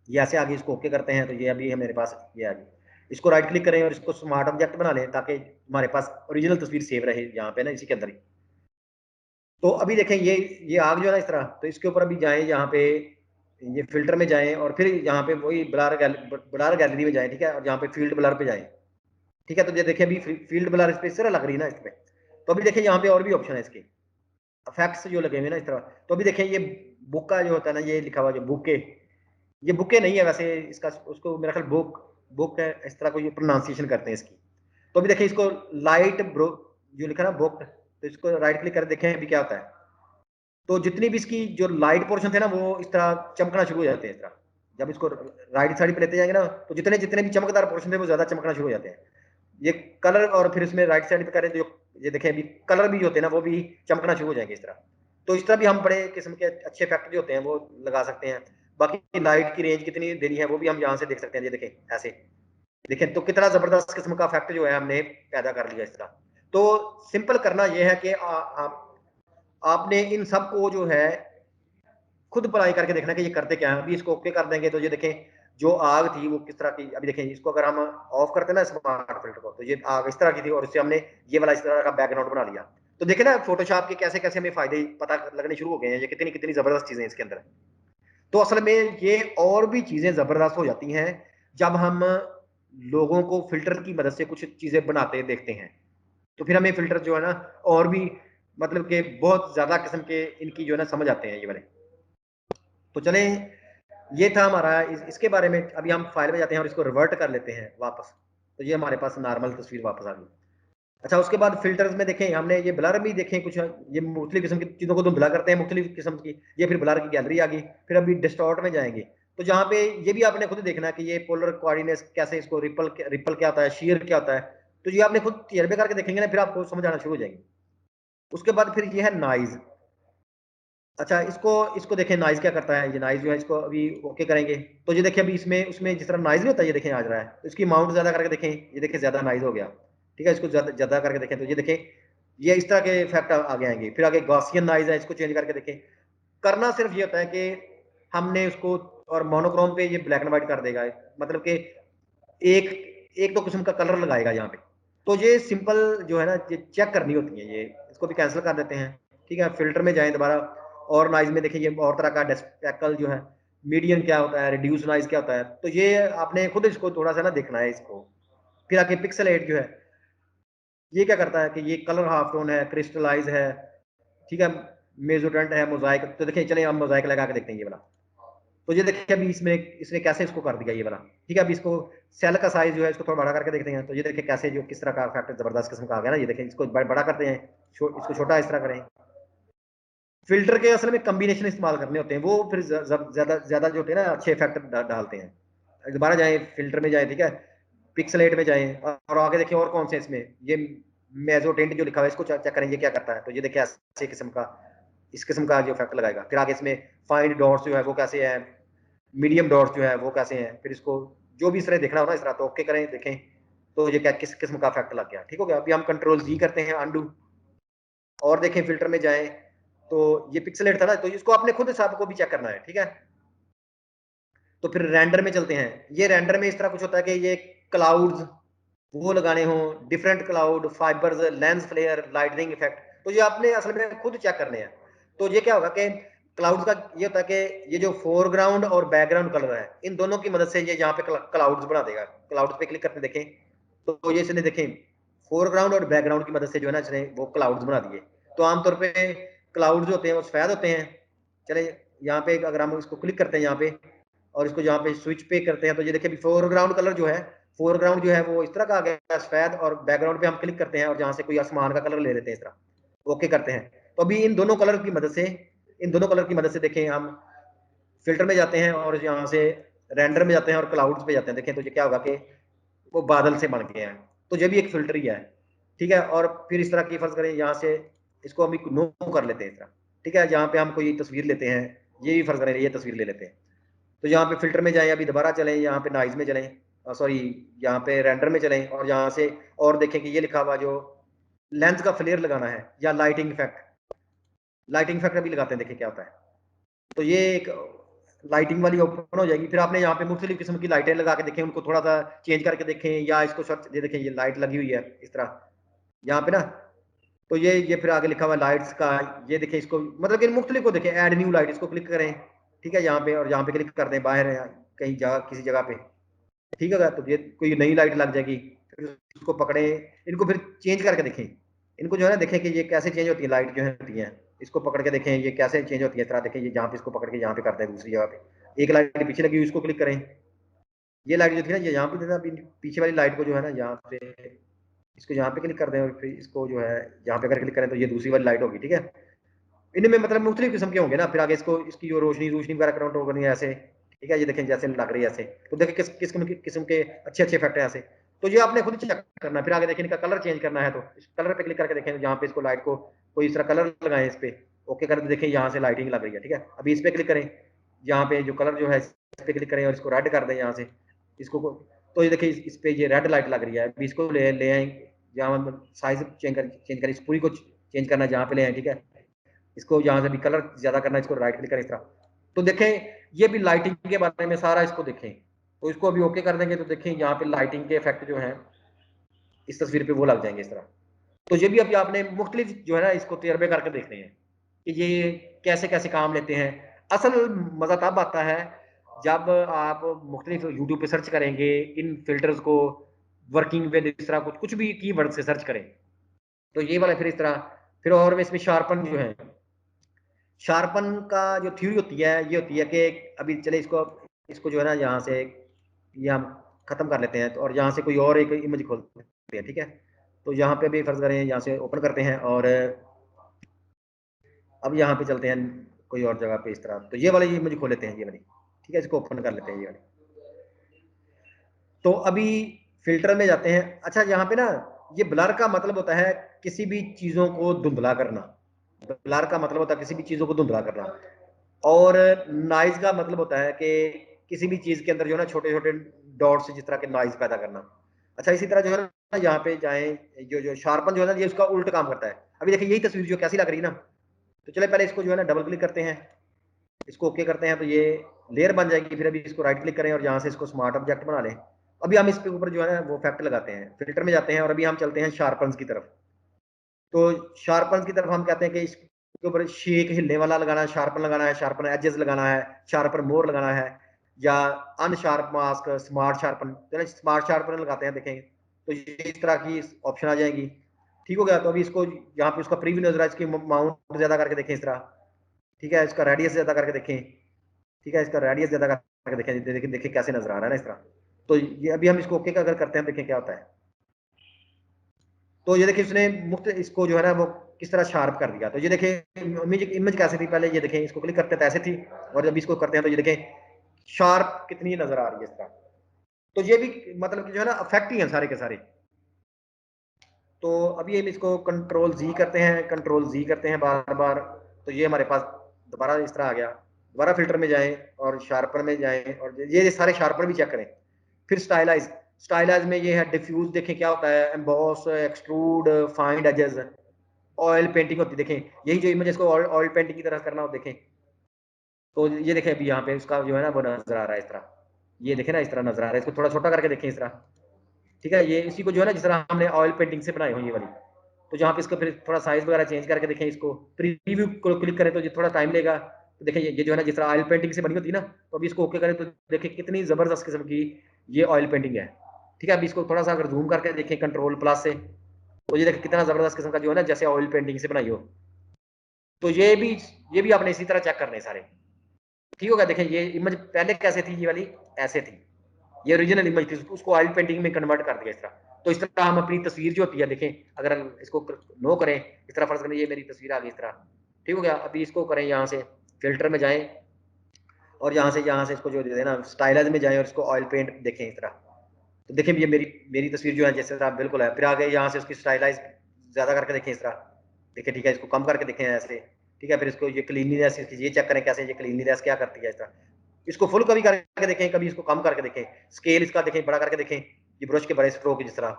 ये ऐसे आगे इसको ओके करते हैं। तो ये अभी है मेरे पास, ये आ गई। इसको राइट क्लिक करें और इसको स्मार्ट ऑब्जेक्ट बना लें ताकि हमारे पास ओरिजिनल तस्वीर सेव रहे यहाँ पे ना, इसी के अंदर ही। तो अभी देखें ये आग जो है ना इस तरह, तो इसके ऊपर अभी जाएं, यहाँ पे ये फिल्टर में जाएं और फिर यहाँ पे वही ब्लर गैलरी में जाएं, ठीक है। और यहाँ पे फील्ड ब्लर पे जाएं, ठीक है। तो ये देखिए अभी फील्ड ब्लर इस पे इस तरह लग रही है ना इस पे। तो अभी देखिए यहाँ पे और भी ऑप्शन है इसके, इफेक्ट्स जो लगे हुए ना इस तरह। तो अभी देखें ये बुक का जो होता है ना, ये लिखा हुआ जो बुके, ये बुके नहीं है वैसे, इसका उसको मेरा ख्याल बुक बुक है, इस तरह को ये प्रोनाउंसिएशन करते हैं इसकी। तो अभी देखिए इसको लाइट ब्रो जो लिखा ना बुक, तो इसको राइट क्लिक कर देखें अभी क्या होता है। तो जितनी भी इसकी जो लाइट पोर्शन थे ना, वो इस तरह चमकना शुरू हो जाते हैं इस तरह। जब इसको राइट साइड पे लेते जाएंगे ना, तो जितने जितने भी चमकदार पोर्शन थे वो ज्यादा चमकना शुरू हो जाते हैं। ये कलर, और फिर इसमें राइट साइड पे करें जो ये देखें अभी कलर भी होते हैं ना, वो भी चमकना शुरू हो जाएंगे इस तरह। तो इस तरह भी हम बड़े किस्म के अच्छे इफेक्ट जो होते हैं वो लगा सकते हैं। बाकी लाइट की रेंज कितनी देनी है वो भी हम यहाँ से देख सकते हैं। ये देखें ऐसे, देखें तो कितना जबरदस्त किस्म का इफेक्ट जो है हमने पैदा कर लिया इस तरह। तो सिंपल करना यह है कि आपने इन सब को जो है खुद पढ़ाई करके देखना कि ये करते क्या है। अभी इसको ओके कर देंगे तो ये देखें जो आग थी वो किस तरह की। अभी देखें इसको अगर हम ऑफ करते हैं ना स्मार्ट फिल्टर को, तो ये आग इस तरह की थी और इससे हमने ये वाला इस तरह का बैकग्राउंड बना लिया। तो देखें ना फोटोशॉप के कैसे कैसे हमें फायदे पता लगने शुरू हो गए हैं, ये कितनी कितनी जबरदस्त चीजें इसके अंदर। तो असल में ये और भी चीजें जबरदस्त हो जाती हैं जब हम लोगों को फिल्टर की मदद से कुछ चीजें बनाते देखते हैं। तो फिर हमें फिल्टर जो है ना और भी मतलब कि बहुत ज्यादा किस्म के इनकी जो है ना समझ आते हैं ये वाले। तो चलें, ये था हमारा इसके बारे में। अभी हम फाइल में जाते हैं और इसको रिवर्ट कर लेते हैं वापस। तो ये हमारे पास नॉर्मल तस्वीर वापस आ गई। अच्छा, उसके बाद फिल्टर्स में देखें हमने ये ब्लर भी देखें कुछ, ये मुख्तलिफ किस्म की चीज़ों को तो ब्लर करते हैं मुख्तलिफ किस्म की। ये फिर ब्लर की गैलरी आ गई। फिर अभी डिस्टॉर्ट में जाएंगे, तो जहाँ पे ये भी आपने खुद देखना है कि ये पोलर कोऑर्डिनेट्स कैसे, इसको रिपल क्या होता है, शेयर क्या होता है। तो ये आपने खुद तजर्बे करके देखेंगे ना, फिर आपको समझ आना शुरू हो जाएंगे। उसके बाद फिर ये है नॉइज। अच्छा, इसको इसको देखें नॉइज क्या करता है। ये नॉइज जो है इसको अभी ओके करेंगे तो ये देखिए अभी इसमें उसमें जिस तरह नॉइज नहीं होता, ये देखें आ रहा है। तो इसकी अमाउंट ज्यादा करके देखें, ये देखें ज्यादा नॉइज हो गया, ठीक है। इसको ज्यादा करके देखें तो ये देखें ये इस तरह के इफेक्ट आगे आएंगे। फिर आगे गॉसियन नॉइज है, इसको चेंज करके देखें। करना सिर्फ ये होता है कि हमने उसको, और मोनोक्रोम पे ये ब्लैक एंड व्हाइट कर देगा, मतलब कि एक एक दो किस्म का कलर लगाएगा यहाँ पे। तो ये सिंपल जो है ना ये चेक करनी होती है। ये इसको भी कैंसिल कर देते हैं, ठीक है। फिल्टर में जाएं दोबारा, और नॉइज में देखिए ये और तरह का डेस्पेकल जो है, मीडियन क्या होता है, रिड्यूस नॉइज क्या होता है। तो ये आपने खुद इसको थोड़ा सा ना देखना है इसको। फिर आके पिक्सल एट जो है, ये क्या करता है कि ये कलर हाफ टोन है, क्रिस्टलाइज है, ठीक है, मेजोडेंट है, मोजाइक। तो देखिए चलिए हम मोजाइक लगा के देखते हैं ये वाला। तो ये देखिए अभी इसमें इसने कैसे इसको कर दिया ये वाला, ठीक है। अभी इसको सेल का साइज जो है इसको थोड़ा बड़ा करके देखते हैं। तो ये देखिए कैसे जो किस तरह का फैक्टर जबरदस्त किस्म का आ गया ना। ये देखिए इसको बड़ा करते हैं, इसको छोटा इस तरह करें। फिल्टर के असल में कम्बिनेशन इस्तेमाल करने होते हैं, वो फिर ज्यादा ज्यादा जो होते हैं ना अच्छे इफेक्ट डालते हैं। दोबारा जाए फिल्टर में जाए, ठीक है, पिक्सलेट में जाए और आगे देखिए और कौन से इसमें ये मेजोटेंट जो लिखा हुआ है इसको चेक करें ये क्या करता है। तो ये देखिए ऐसे किस्म का इस किस्म का जो इफेक्ट लगाएगा। फिर आगे इसमें फाइंड डॉट्स जो है वो कैसे है, मीडियम डॉट्स जो है वो कैसे हैं। फिर इसको जो भी इस तरह देखना हो ना इस तरह, तो ओके करें, देखें तो ये क्या किस किस्म का इफेक्ट लग गया। ठीक हो गया। अभी हम कंट्रोल जी करते हैं, अनडू, और देखें फिल्टर में जाएं तो ये पिक्सलेट था ना, तो इसको आपने खुद हिसाब को भी चेक करना है। ठीक है, तो फिर रेंडर में चलते हैं। ये रेंडर में इस तरह कुछ होता है कि ये क्लाउड्स वो लगाने हों, different cloud, fibres, lens flare, lightning effect, तो ये आपने असल में खुद चेक करने हैं। तो ये क्या होगा कि क्लाउड्स का ये होता है कि ये जो फोरग्राउंड और बैकग्राउंड कलर है, इन दोनों की मदद से ये यहाँ पे क्लाउड्स बना देगा। क्लाउड्स पे क्लिक करके देखें तो ये इसने देखें फोरग्राउंड और बैकग्राउंड की मदद से जो है ना इसने वो क्लाउड्स बना दिए। तो आमतौर पे क्लाउड जो होते हैं वो सफेद होते हैं। चले यहाँ पे अगर हम इसको क्लिक करते हैं यहाँ पे और इसको यहाँ पे स्विच पे करते हैं तो ये देखिए फोरग्राउंड कलर जो है, फोरग्राउंड जो है वो इस तरह का आ गया सफेद, और बैकग्राउंड पे हम क्लिक करते हैं और जहाँ से कोई आसमान का कलर ले लेते हैं इस तरह, ओके करते हैं। तो अभी इन दोनों कलर की मदद से, इन दोनों कलर की मदद से देखें हम फिल्टर में जाते हैं और यहाँ से रेंडर में जाते हैं और क्लाउड्स पे जाते हैं। देखें तो ये क्या होगा कि वो बादल से बन गए हैं। तो ये भी एक फिल्टर ही है। ठीक है, और फिर इस तरह की फर्ज करें यहाँ से इसको हम नो कर लेते हैं इस तरह। ठीक है, जहाँ पे हम कोई तस्वीर लेते हैं, ये भी फर्ज करें ये तस्वीर ले लेते हैं, तो यहाँ पे फिल्टर में जाएं, अभी दोबारा चलें, यहाँ पे नॉइज में चलें, सॉरी यहाँ पे रेंडर में चलें, और यहाँ से और देखें कि ये लिखा हुआ जो लेंस का फ्लेयर लगाना है या लाइटिंग इफेक्ट, लाइटिंग इफेक्ट अभी लगाते हैं, देखें क्या होता है। तो ये एक लाइटिंग वाली ओपन हो जाएगी। फिर आपने यहाँ पे मुख्तलिफ किस्म की लाइटें लगा के देखें, उनको थोड़ा सा चेंज करके देखें, या इसको सर्च, ये देखें ये लाइट लगी हुई है इस तरह यहाँ पे ना, तो ये फिर आगे लिखा हुआ लाइट्स का, ये देखें इसको मतलब कि मुख्तलिफ को देखें, ऐड न्यू लाइट, इसको क्लिक करें। ठीक है, यहाँ पे और यहाँ पे क्लिक कर दें बाहर कहीं जगह किसी जगह पे। ठीक है, तो ये कोई नई लाइट लग जाएगी, फिर उसको पकड़े, इनको फिर चेंज करके देखें, इनको जो है ना देखें कि ये कैसे चेंज होती है लाइट जो होती है, इसको पकड़ के देखें ये कैसे चेंज होती है। इस तरह देखें, ये जहाँ पे इसको पकड़ के यहाँ पे करते हैं दूसरी जगह पे, एक लाइट पीछे लगी हुई उसको क्लिक करें, ये लाइट जो थी ना ये यहाँ पे अभी पीछे वाली लाइट को जो है ना यहाँ पे इसको यहाँ पे क्लिक कर दें और फिर इसको जो है यहाँ पे अगर क्लिक करें तो ये दूसरी वाली लाइट होगी। ठीक है, इनमें मतलब मुख्तलिफ किस्म के होंगे ना, फिर आगे इसको इसकी जो रोशनी रोशनी वगैरह कंट्रोल करनी है ऐसे। ठीक है, ये देखें जैसे लग रही है ऐसे, तो देखें किस किस्म के अच्छे अच्छे इफेक्ट हैं ऐसे। तो ये आपने खुद चेक करना है। फिर आगे देखें इनका कलर चेंज करना है तो इस कलर पे क्लिक करके देखें, जहाँ पे इसको लाइट को कोई इस तरह कलर लगाएं इस पे, ओके कर देखें यहाँ से लाइटिंग लग रही है। ठीक है, अभी इस पे क्लिक करें, यहाँ पे जो कलर जो है इस पे क्लिक करें और इसको रेड कर दें यहाँ से इसको, तो ये देखिए इस पे ये रेड लाइट लग रही है। अभी इसको ले आए, जहाँ साइज चेंज कर इस पूरी को चेंज करना, जहाँ पे ले आए। ठीक है, इसको यहाँ से भी कलर ज्यादा करना, इसको राइट क्लिक करें इस तरह। तो देखें ये भी लाइटिंग के बारे में सारा इसको देखें, तो इसको अभी ओके कर देंगे तो देखें यहाँ पे लाइटिंग के इफेक्ट जो है इस तस्वीर पे वो लग जाएंगे इस तरह। तो ये भी अभी आपने मुख्तलिफ जो है ना इसको तजर्बे करके देखने हैं कि ये कैसे कैसे काम लेते हैं। असल मजा तब आता है जब आप मुख्तलिफ यूट्यूब पे सर्च करेंगे इन फिल्टर्स को, वर्किंग विद इस तरह कुछ भी कीवर्ड से सर्च करें तो ये वाला फिर इस तरह। फिर और इसमें शार्पन जो है, शार्पन का जो थ्योरी होती है ये होती है कि अभी चले इसको इसको जो है ना यहाँ से ये हम खत्म कर लेते हैं, तो और यहाँ से कोई और एक इमेज खोलते हैं। ठीक है, तो यहाँ पे भी फर्ज करें यहाँ से ओपन करते हैं और अब यहाँ पे चलते हैं कोई और जगह पे इस तरह, तो ये वाली इमेज खोल लेते हैं ये वाली। ठीक है, इसको ओपन कर लेते हैं ये वाली। तो अभी फिल्टर में जाते हैं। अच्छा, यहाँ पे ना ये ब्लर का मतलब होता है किसी भी चीजों को धुंधला करना, ब्लर का मतलब होता है किसी भी चीजों को धुंधला करना, और नॉइज का मतलब होता है कि किसी भी चीज के अंदर जो है ना छोटे छोटे डॉट्स जिस तरह के नॉइज पैदा करना। अच्छा, इसी तरह जो है ना यहाँ पे जाएं, जो शार्पन जो है ना ये उसका उल्टा काम करता है। अभी देखिए यही तस्वीर जो कैसी लग रही है ना, तो चले पहले इसको जो है ना डबल क्लिक करते हैं, इसको ओके करते हैं तो ये लेयर बन जाएगी। फिर अभी इसको राइट क्लिक करें और यहाँ से इसको स्मार्ट ऑब्जेक्ट बना लें। अभी हम इसके ऊपर जो है ना वो इफेक्ट लगाते हैं, फिल्टर में जाते हैं और अभी हम चलते हैं शार्पन्स की तरफ। तो शार्पन की तरफ हम कहते हैं कि इसके ऊपर शेक हिलने वाला लगाना है, शार्पन लगाना है, शार्पन एजेस लगाना है, शार्पन मोर लगाना है, या अनशार्प मास्क, स्मार्ट शार्पन। चलो स्मार्ट शार्पन लगाते हैं, देखेंगे तो ये इस तरह की ऑप्शन आ जाएगी। ठीक हो गया, तो अभी इसको यहाँ पे उसका प्रीव्यू नजर है, इसकी माउंट ज्यादा करके देखें इस तरह। ठीक है, इसका रेडियस ज्यादा करके देखें। ठीक है, इसका रेडियस ज्यादा करके देखें, देखिए देखिए कैसे नजर आ रहा है ना इस तरह। तो ये अभी हम इसको ओके अगर करते हैं देखें क्या होता है। तो ये देखिए उसने मुफ्त इसको जो है ना वो किस तरह शार्प कर दिया। तो ये देखें इमेज कैसे थी पहले, ये देखें इसको क्लिक करते थे ऐसे थी, और जब इसको करते हैं तो ये देखें शार्प कितनी नजर आ रही है इस तरह। तो ये भी मतलब कि जो है ना अफेक्ट ही है सारे के सारे। तो अभी हम इसको कंट्रोल जी करते हैं, कंट्रोल जी करते हैं बार बार, तो ये हमारे पास दोबारा इस तरह आ गया। दोबारा फिल्टर में जाएं और शार्पर में जाएं और ये सारे शार्पर भी चेक करें। फिर स्टाइलाइज, स्टाइलाइज में ये है डिफ्यूज, देखें क्या होता है, emboss, extrude, find edges, oil painting होती है, देखें यही जो इमेज को ऑयल पेंटिंग की तरह करना हो, देखें तो ये देखें अभी यहाँ पे उसका जो है ना वो नजर आ रहा है इस तरह, ये देखें ना इस तरह नजर आ रहा है, इसको थोड़ा छोटा करके देखें इस तरह, ठीक है, ये इसी को जो है ना जिस तरह हमने ऑयल पेंटिंग से बनाई हो ये वाली, तो जहाँ पे इसको फिर थोड़ा साइज वगैरह चेंज करके देखें, इसको प्रीव्यू को क्लिक करें तो ये थोड़ा टाइम लेगा, तो देखें ये जो है ना जिस तरह ऑयल पेंटिंग से बनी होती है ना, तो अभी इसको ओके करें तो देखें कितनी जबरदस्त किस्म की ये ऑयल पेंटिंग है, ठीक है। अभी इसको थोड़ा सा अगर जूम करके देखें कंट्रोल प्लस से, तो ये देखें कितना जबरदस्त किस्म का जो है ना जैसे ऑयल पेंटिंग से बनाई हो, तो ये भी आपने इसी तरह चेक करने सारे, ठीक होगा। देखें ये इमेज पहले कैसे थी, ये वाली ऐसे थी, ये ओरिजिनल इमेज थी, उसको ऑयल पेंटिंग में कन्वर्ट कर दिया इस तरह। तो इस तरह हम अपनी तस्वीर जो होती है, देखें अगर हम इसको नो करें इस तरह, फर्ज करें ये मेरी तस्वीर आ गई इस तरह, ठीक हो गया। अभी इसको करें यहाँ से फिल्टर में जाएं और यहाँ से इसको जो है ना स्टाइलाइज में जाएं और इसको ऑयल पेंट देखें इस तरह, तो देखें ये मेरी तस्वीर जो है जैसे तरह बिल्कुल है। फिर आगे यहाँ से उसकी स्टाइलाइज ज्यादा करके देखें इस तरह, देखें ठीक है, इसको कम करके देखें ऐसे, ठीक है। फिर इसको ये क्लीनलीनेस ये चेक करें कैसे ये क्लीनलीनेस क्या करती है इस तरह, इसको फुल कभी करके देखें, कभी इसको कम करके देखें, स्केल इसका देखें बड़ा करके देखें, ये ब्रश के बड़े स्ट्रोक जिस तरह,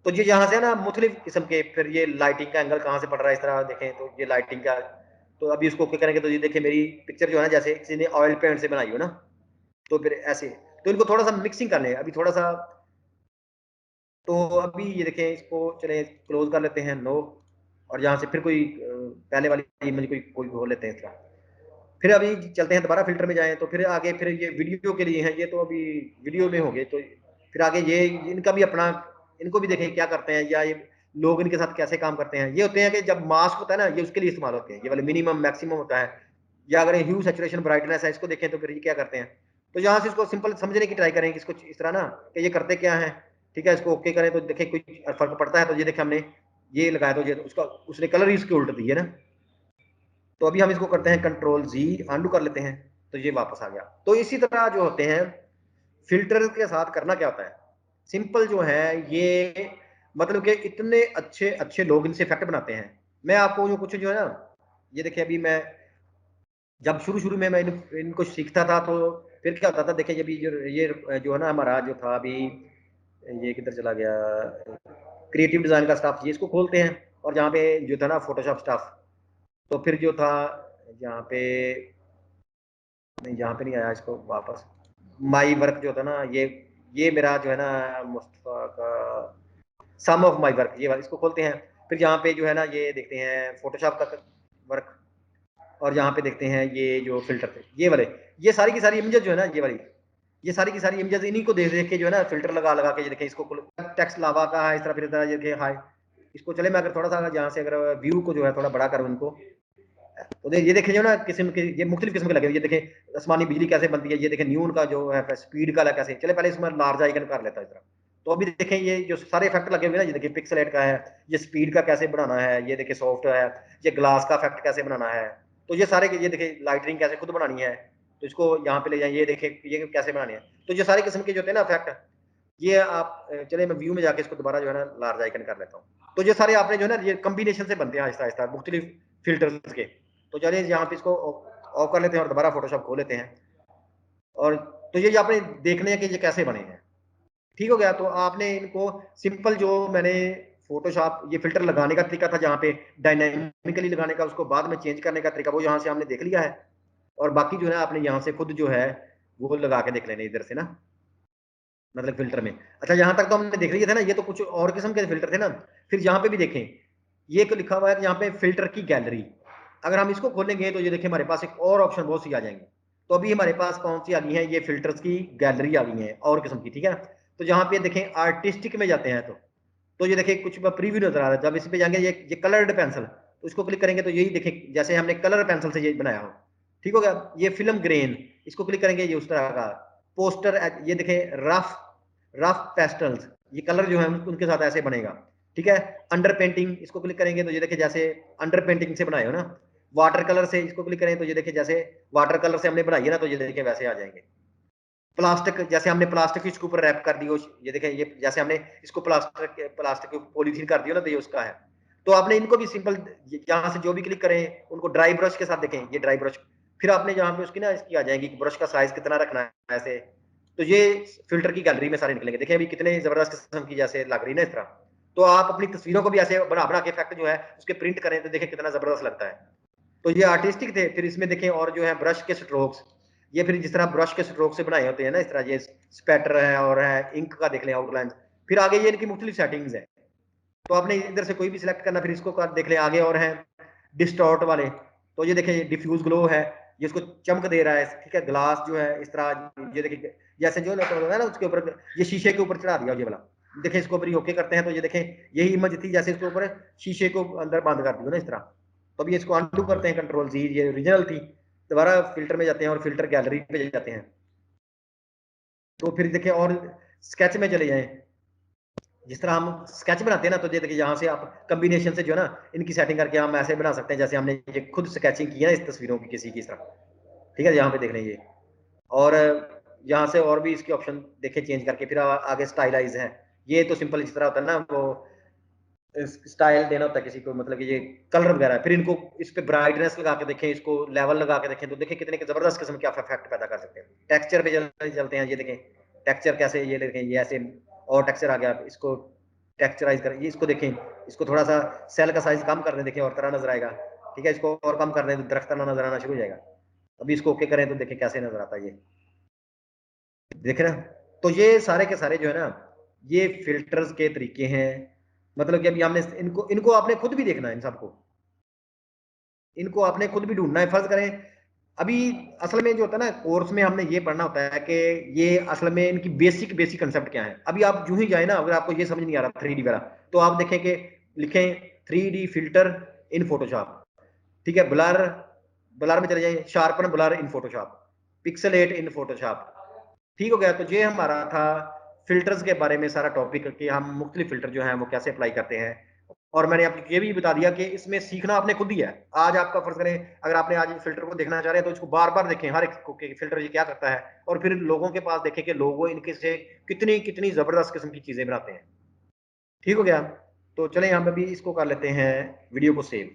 तो ये यहाँ से ना मुख्तलिफ किस्म के, फिर ये लाइटिंग का एंगल कहाँ से पड़ रहा है इस तरह देखें, तो ये लाइटिंग का, तो अभी उसको ओके करेंगे तो ये देखें मेरी पिक्चर जो है ना जैसे किसी ने ऑयल पेंट से बनाई हो ना, तो फिर ऐसे, तो इनको थोड़ा सा मिक्सिंग कर लें अभी थोड़ा सा, तो अभी ये देखें इसको चले क्लोज कर लेते हैं नो, और यहाँ से फिर कोई पहले वाली इमेज कोई हो लेते हैं इस तरह। फिर अभी चलते हैं दोबारा फिल्टर में जाएं, तो फिर आगे फिर ये वीडियो के लिए हैं, ये तो अभी वीडियो में हो गए, तो फिर आगे ये इनका भी अपना, इनको भी देखें क्या करते हैं, या ये लोग इनके साथ कैसे काम करते हैं। ये होते हैं कि जब मास्क होता है ना ये उसके लिए इस्तेमाल होते हैं, ये वाले मिनिमम मैक्सिमम होता है, या अगर ह्यू सैचुरेशन ब्राइटनेस है इसको देखें तो फिर ये क्या करते हैं, तो यहाँ से इसको सिंपल समझने की ट्राई करें कि इसको इस तरह ना कि ये करते क्या है, ठीक है। इसको ओके करें तो देखें कोई फर्क पड़ता है, तो ये देखें हमने ये लगाया तो ये उसका उसने कलर ही उसके उल्ट दिए ना, तो अभी हम इसको करते हैं कंट्रोल जी अंडू कर लेते हैं, तो ये वापस आ गया। तो इसी तरह जो होते हैं फिल्टर के साथ करना क्या होता है, सिंपल जो है ये, मतलब कि इतने अच्छे अच्छे लोग इनसे इफेक्ट बनाते हैं। मैं आपको जो कुछ जो है ना, ये देखिए अभी मैं जब शुरू शुरू में मैं इनको सीखता था, तो फिर क्या होता था, देखिए ये जो है ना हमारा जो था अभी, ये किधर चला गया, क्रिएटिव डिजाइन का स्टाफ, ये इसको खोलते हैं, और जहाँ पे जो था ना फोटोशॉप स्टाफ, तो फिर जो था यहाँ पे, नहीं यहाँ पे नहीं आया, इसको वापस माई वर्क जो था ना, ये मेरा जो है ना मुस्तफा का सम ऑफ माई वर्क, ये वाला इसको खोलते हैं। फिर यहाँ पे जो है ना ये देखते हैं फोटोशॉप का वर्क, और यहाँ पे देखते हैं ये जो फिल्टर थे ये वाले, ये सारी की सारी इमेजेस जो है ना ये वाली, ये सारी की सारी इमेजेस इन्हीं को देख देख के जो है ना फिल्टर लगा लगा के, ये देखें इसको टेक्स्ट लावा का है इस तरह, फिर तरह ये देखें हाई, इसको चले मैं अगर थोड़ा सा यहाँ से अगर व्यू को जो है थोड़ा बड़ा करूँ इनको, तो ये देखें जो ना किस्म के ये मुख्तलिफ किस्म के लगे, ये देखें आसमानी बिजली कैसे बनती है, ये देखें न्यून का जो है स्पीड का कैसे, चले पहले इसमें लार्ज आइकन कर लेता है इस तरह। तो अभी देखें ये जो सारे इफेक्ट लगे हुए ना, ये देखिए पिक्सलेट का है, ये स्पीड का कैसे बनाना है, ये देखिए सॉफ्ट है, ये ग्लास का इफेक्ट कैसे बनाना है, तो ये सारे ये देखिए लाइटनिंग कैसे खुद बनानी है, तो इसको यहाँ पे ले जाए, ये देखें ये कैसे बनानी है। तो ये सारे किस्म के जो होते हैं ना इफेक्ट, ये आप चले मैं व्यू में जाके इसको दोबारा जो है ना लार्ज आइकन कर लेता हूँ। तो ये सारे आपने जो है ना ये कम्बिनेशन से बनते हैं आहिस्ता आहिस्ता मुख्तलिफ फिल्टर्स के। तो चलिए यहाँ पे इसको ऑफ कर लेते हैं और दोबारा फोटोशॉप खोल लेते हैं, और तो ये आपने देखने हैं कि ये कैसे बने हैं, ठीक हो गया। तो आपने इनको सिंपल जो मैंने फोटोशॉप ये फिल्टर लगाने का तरीका था, जहाँ पे डायनामिकली लगाने का, उसको बाद में चेंज करने का तरीका, वो यहाँ से हमने देख लिया है। और बाकी जो है आपने यहाँ से खुद जो है वो लगा के देख लेने इधर से ना, मतलब फिल्टर में। अच्छा यहाँ तक तो हमने देख लिया था ना, ये तो कुछ और किस्म के फिल्टर थे ना। फिर यहाँ पे भी देखें ये तो लिखा हुआ है यहाँ पे फिल्टर की गैलरी, अगर हम इसको खोलेंगे तो ये देखें हमारे पास एक और ऑप्शन बहुत सी आ जाएंगे। तो अभी हमारे पास कौन सी आ गई है, ये फिल्टर्स की गैलरी आ गई है और किस्म की, ठीक है। तो जहाँ पे देखें आर्टिस्टिक में जाते हैं, तो ये देखिए कुछ प्रीव्यू नजर आ रहा है। जब इस पे जाएंगे ये कलर्ड पेंसिल, तो इसको क्लिक करेंगे तो यही देखें जैसे हमने कलर पेंसिल से ये बनाया हो, ठीक हो गया। ये फिल्म ग्रेन, इसको क्लिक करेंगे ये उस तरह का पोस्टर, ये देखें रफ रफ पेस्टल्स, ये कलर जो है उनके साथ ऐसे बनेगा, ठीक है। अंडर पेंटिंग, इसको क्लिक करेंगे तो ये देखिए जैसे अंडर पेंटिंग से बनाए हो ना। वाटर कलर से इसको क्लिक करें तो ये देखिए जैसे वाटर कलर से हमने बनाई है ना, तो ये देखिए वैसे आ जाएंगे। प्लास्टिक, जैसे हमने प्लास्टिक इसके ऊपर रैप कर दी, ये देखें ये जैसे हमने इसको प्लास्टिक प्लास्टिक पॉलीथीन कर दिया ना, तो ये उसका है। तो आपने इनको भी सिंपल यहाँ से जो भी क्लिक करें उनको ड्राई ब्रश के साथ देखें, ये ड्राई ब्रश, फिर आपने यहाँ पे उसकी ना इसकी आ जाएगी ब्रश का साइज कितना रखना है ऐसे, तो ये फिल्टर की गैलरी में सारे निकलेंगे। देखिए अभी कितने जबरदस्त किस्म की जैसे लग रही है ना इस तरह। तो आप अपनी तस्वीरों को भी ऐसे बना बना के इफेक्ट जो है उसके प्रिंट करें तो देखिए कितना जबरदस्त लगता है। तो ये आर्टिस्टिक थे। फिर इसमें देखें और जो है ब्रश के स्ट्रोक्स, ये फिर जिस तरह ब्रश के स्ट्रोक से बनाए होते हैं ना इस तरह, ये स्पैटर है और है इंक का देख लें आउटलाइन। फिर आगे ये इनकी मुख्तलिफ सेटिंग्स है, तो आपने इधर से कोई भी सिलेक्ट करना, फिर इसको देख लें आगे और है डिस्टॉर्ट वाले। तो ये देखें डिफ्यूज ग्लो है, ये इसको चमक दे रहा है, ठीक है। ग्लास जो है इस तरह, ये देखिए जैसे जो है ना उसके ऊपर ये शीशे के ऊपर चढ़ा दिया ये वाला। देखें इसको ऊपर ओके करते हैं तो ये देखें यही इमेज थी, जैसे इसके ऊपर शीशे को अंदर बंद कर दिया ना इस तरह। तो अभी इसको अनडू करते हैं कंट्रोल जी, ये ओरिजिनल थी। दोबारा फिल्टर में जाते हैं और फिल्टर गैलरी पे जाते हैं। तो फिर देखें और स्केच में चले जाएं। जिस तरह हम स्केच बनाते हैं ना, तो ये देखिए यहाँ से आप कॉम्बिनेशन से जो है ना इनकी सेटिंग करके हम ऐसे बना सकते हैं जैसे हमने ये खुद स्केचिंग की है ना इस तस्वीरों की किसी की इस तरह, ठीक है। यहाँ पे देख लें ये, और यहाँ से और भी इसके ऑप्शन देखें चेंज करके। फिर आगे स्टाइलाइज है, ये तो सिंपल जिस तरह होता है ना वो स्टाइल देना होता है किसी को, मतलब कि ये कलर वगैरह। फिर इनको इस पे ब्राइटनेस लगा के देखें, इसको लेवल लगा के देखें, तो देखें कितने जबरदस्त किस्म के आप इफेक्ट पैदा कर सकते हैं। टेक्सचर पे चलते हैं, ये देखें टेक्सचर कैसे, ये देखें ये ऐसे और टेक्सचर आ गया। इसको टेक्सचराइज करें, ये इसको देखें, इसको थोड़ा सा सेल का साइज कम कर दें, देखें और तरह नजर आएगा, ठीक है। इसको और कम कर दें तो दरख्त नजर आना शुरू हो जाएगा। अभी इसको ओके करें तो देखें कैसे नजर आता है ये, देख रहे हैं। तो ये सारे के सारे जो है ना ये फिल्टर्स के तरीके हैं। मतलब कि अभी हमने इनको इनको आपने खुद भी देखना है, इन सबको इनको आपने खुद भी ढूंढना है। फर्ज करें अभी असल में जो होता है ना कोर्स में हमने ये पढ़ना होता है कि ये असल में इनकी बेसिक बेसिक कंसेप्ट क्या है। अभी आप यूं ही जाए ना, अगर आपको ये समझ नहीं आ रहा 3D वाला, तो आप देखें कि लिखें 3D फिल्टर इन फोटोशॉप, ठीक है। ब्लर, ब्लर में चले जाए, शार्पन ब्लर इन फोटोशॉप, पिक्सलेट इन फोटोशॉप, ठीक हो गया। तो ये हमारा था फिल्टर्स के बारे में सारा टॉपिक कि हम मुख्तलिफ फिल्टर जो है वो कैसे अप्लाई करते हैं। और मैंने आपको ये भी बता दिया कि इसमें सीखना आपने खुद ही है। आज आपका फर्ज करें अगर आपने आज फिल्टर को देखना चाह रहे हैं तो इसको बार बार देखें हर एक को कि फिल्टर ये क्या करता है, और फिर लोगों के पास देखें कि लोग वो इनके से कितनी कितनी जबरदस्त किस्म की चीजें बनाते हैं, ठीक हो गया। तो चलें यहाँ पे भी इसको कर लेते हैं वीडियो को सेव।